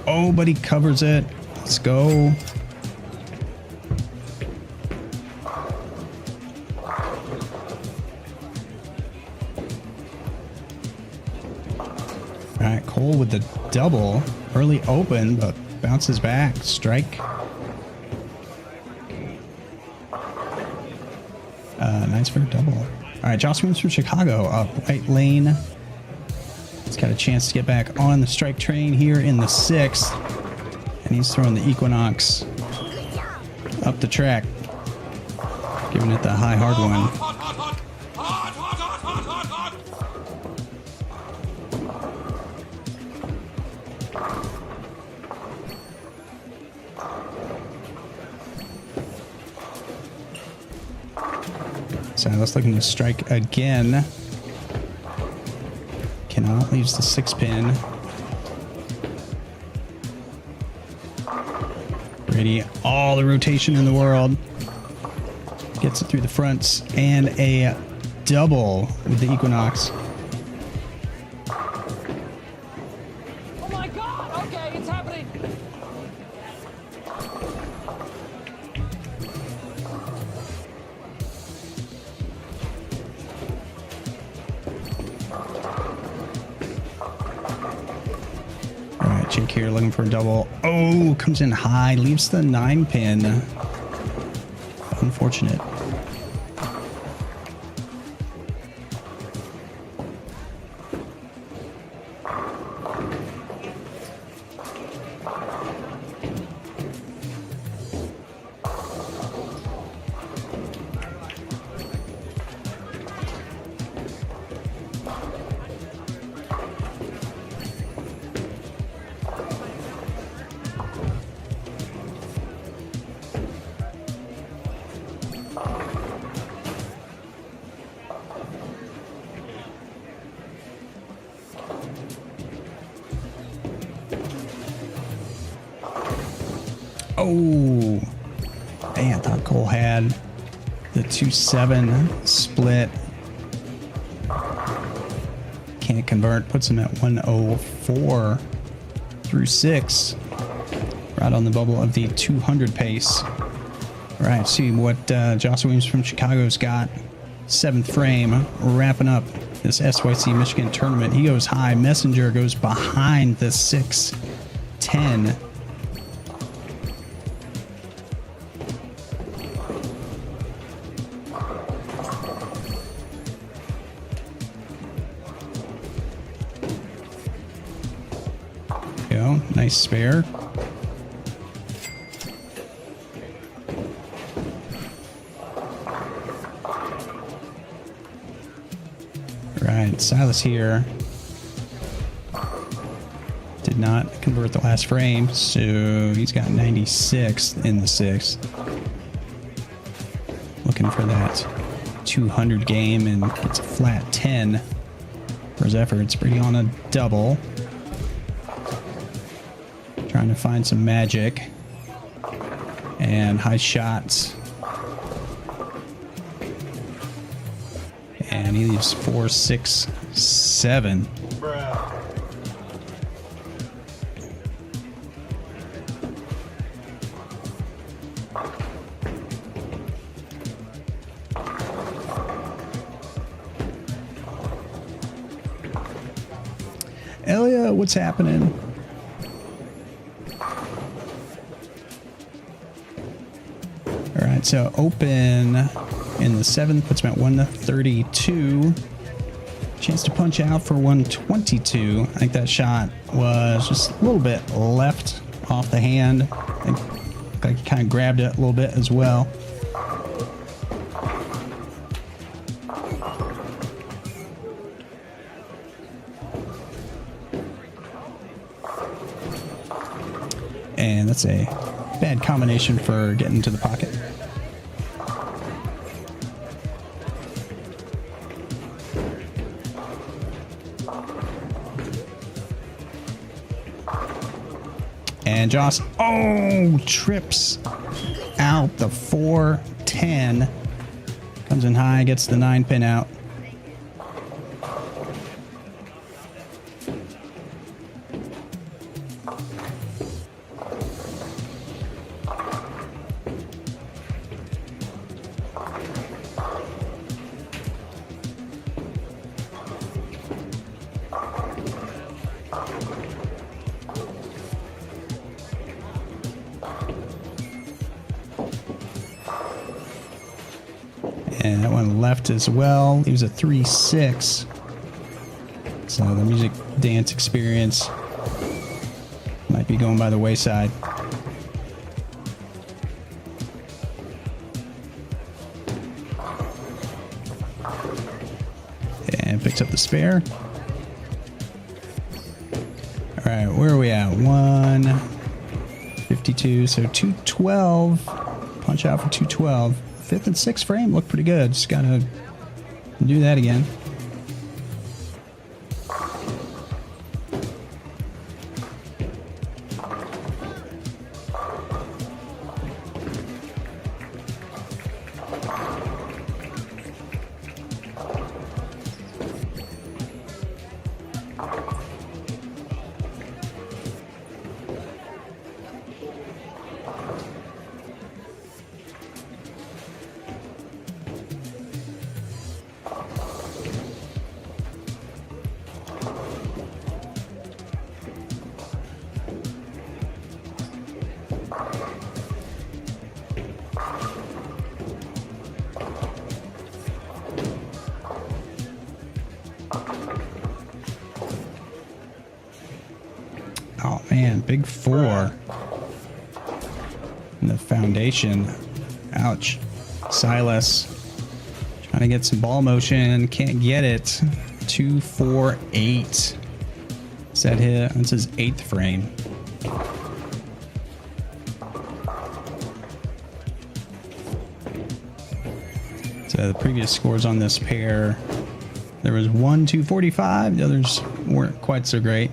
Oh, but he covers it. Let's go. All right, Cole with the double. Early open, but bounces back. Strike. Nice for a double. All right, Josh Williams from Chicago up right lane. He's got a chance to get back on the strike train here in the 6th. And he's throwing the Equinox up the track. Giving it the high, hard one. Silas looking to strike again. Cannot, leaves the 6-pin. Brady, all the rotation in the world. Gets it through the fronts and a double with the Equinox. Oh my God! Okay, it's happening. Jake here looking for a double. Oh, comes in high, leaves the 9-pin. Unfortunate. Oh, man, I thought Cole had the 2-7 split. Can't convert, puts him at 104 through 6. Right on the bubble of the 200 pace. All right, see what Josh Williams from Chicago's got. 7th frame, wrapping up this SYC Michigan tournament. He goes high. Messenger goes behind the 6-10. Nice spare. Right, Silas here did not convert the last frame, so he's got 96 in the 6th. Looking for that 200 game, and it's a flat 10 for his efforts. Brady on a double. Trying to find some magic and high shots. And he leaves 4, 6, 7. Elia, what's happening? So open in the 7th, puts him at 132. Chance to punch out for 122. I think that shot was just a little bit left off the hand. I think like he kind of grabbed it a little bit as well. And that's a bad combination for getting to the pocket. And Joss, trips out the 4-10. Comes in high, gets the 9-pin out. And that one left as well. He was a 3-6. So the music dance experience might be going by the wayside. And picks up the spare. All right, where are we at? 152, so 212. Punch out for 212. 5th and 6th frame look pretty good. Just gotta do that again. Oh man, big 4. And the foundation. Ouch. Silas trying to get some ball motion. Can't get it. 2, 4, 8. Set hit. That's his 8th frame. So the previous scores on this pair, there was 1, 245. The others weren't quite so great.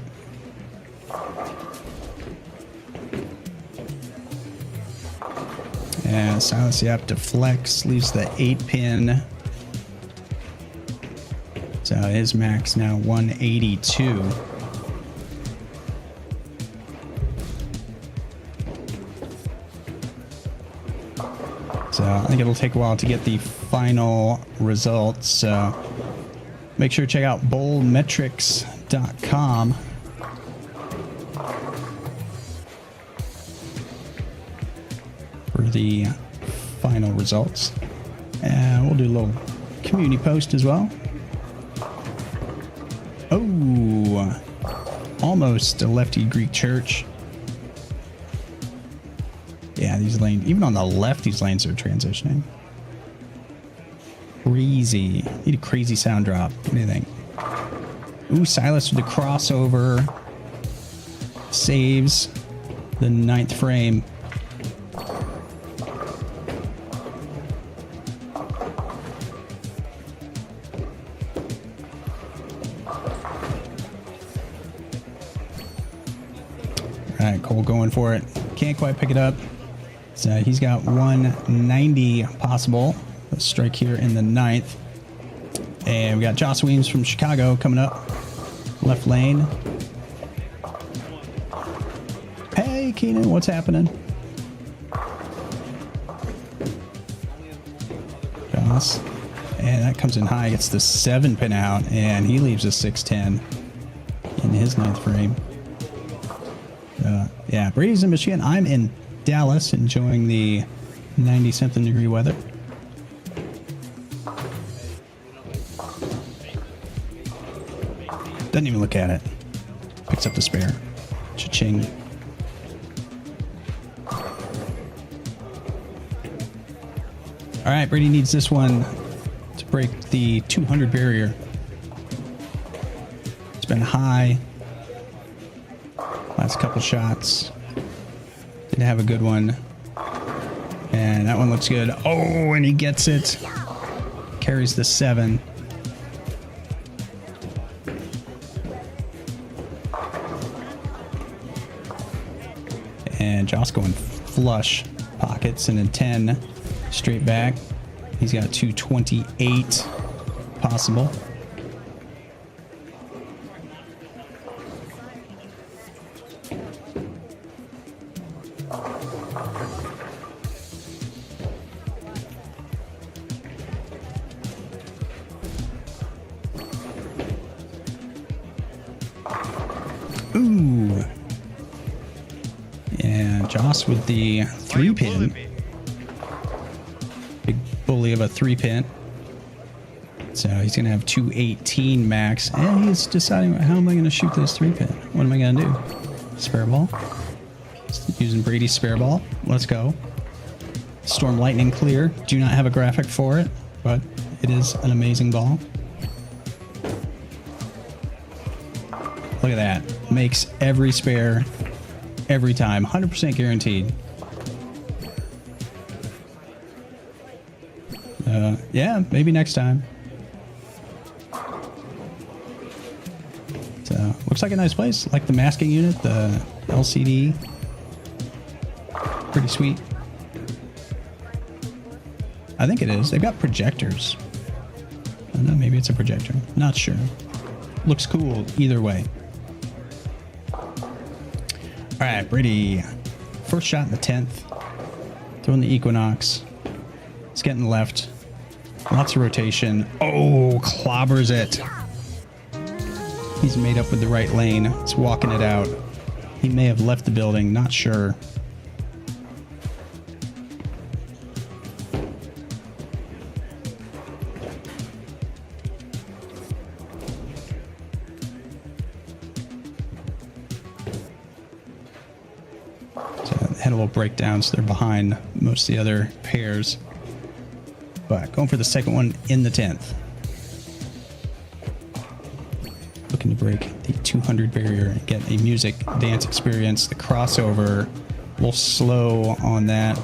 And Silas Yap deflects, leaves the 8-pin. So his max now 182. So I think it'll take a while to get the final results. So make sure to check out bowlmetrics.com. for the final results. And we'll do a little community post as well. Oh, almost a lefty Greek church. Yeah, these lanes, even on the left, these lanes are transitioning. Crazy. Need a crazy sound drop. What do you think? Ooh, Silas with the crossover. Saves the 9th frame. All right, Cole going for it. Can't quite pick it up. So he's got 190 possible. Let's strike here in the 9th. And we got Joss Weems from Chicago coming up. Left lane. Hey, Keenan, what's happening? Joss. And that comes in high. Gets the 7-pin out. And he leaves a 610 in his 9th frame. Yeah, Brady's in Michigan. I'm in Dallas, enjoying the 90-something degree weather. Doesn't even look at it. Picks up the spare. Cha-ching. All right, Brady needs this one to break the 200 barrier. It's been high. Last couple shots. Didn't have a good one. And that one looks good. Oh, and he gets it. Carries the 7. And Joss going flush pockets and a 10 straight back. He's got 228 possible. Ooh. And Joss with the 3-pin. Big bully of a 3-pin. So he's going to have 218 max. And he's deciding, how am I going to shoot this 3-pin? What am I going to do? Spare ball. Using Brady's spare ball. Let's go. Storm Lightning clear. Do not have a graphic for it, but it is an amazing ball. Look at that. Makes every spare every time. 100% guaranteed. Yeah, maybe next time. So, looks like a nice place. Like the masking unit, the LCD. Pretty sweet. I think it is. They've got projectors. I don't know, maybe it's a projector. Not sure. Looks cool either way. All right, Brady. First shot in the 10th. Throwing the Equinox. It's getting left. Lots of rotation. Oh, clobbers it. He's made up with the right lane. It's walking it out. He may have left the building. Not sure. So they had a little breakdown, so they're behind most of the other pairs. But going for the second one in the 10th. Looking to break the 200 barrier and get a music dance experience. The crossover, a little slow on that.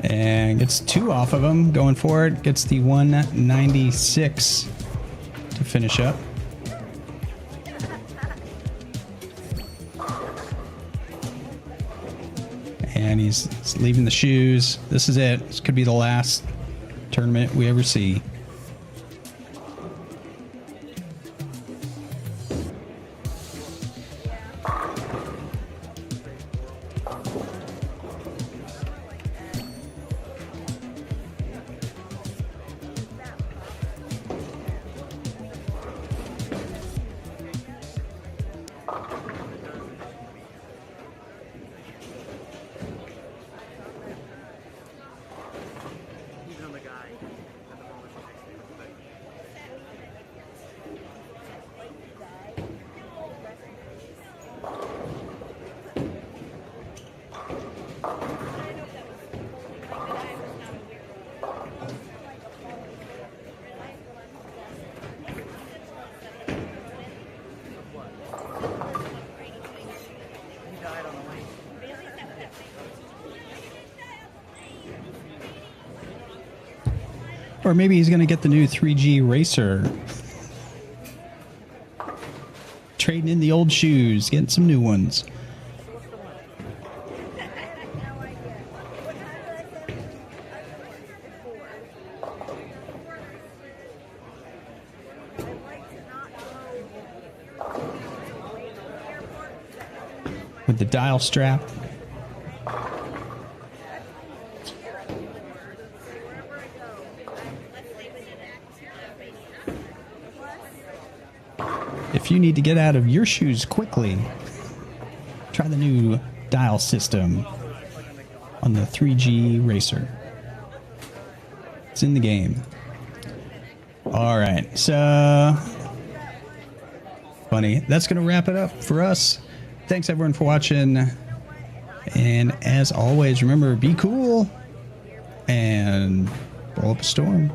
And gets 2 off of him going forward. Gets the 196 to finish up. And he's leaving the shoes. This is it. This could be the last tournament we ever see. Or maybe he's going to get the new 3G Racer. Trading in the old shoes, getting some new ones. With the dial strap. If you need to get out of your shoes quickly, try the new dial system on the 3G Racer. It's in the game. All right, so funny. That's going to wrap it up for us. Thanks everyone for watching. And as always, remember, be cool and blow up a storm.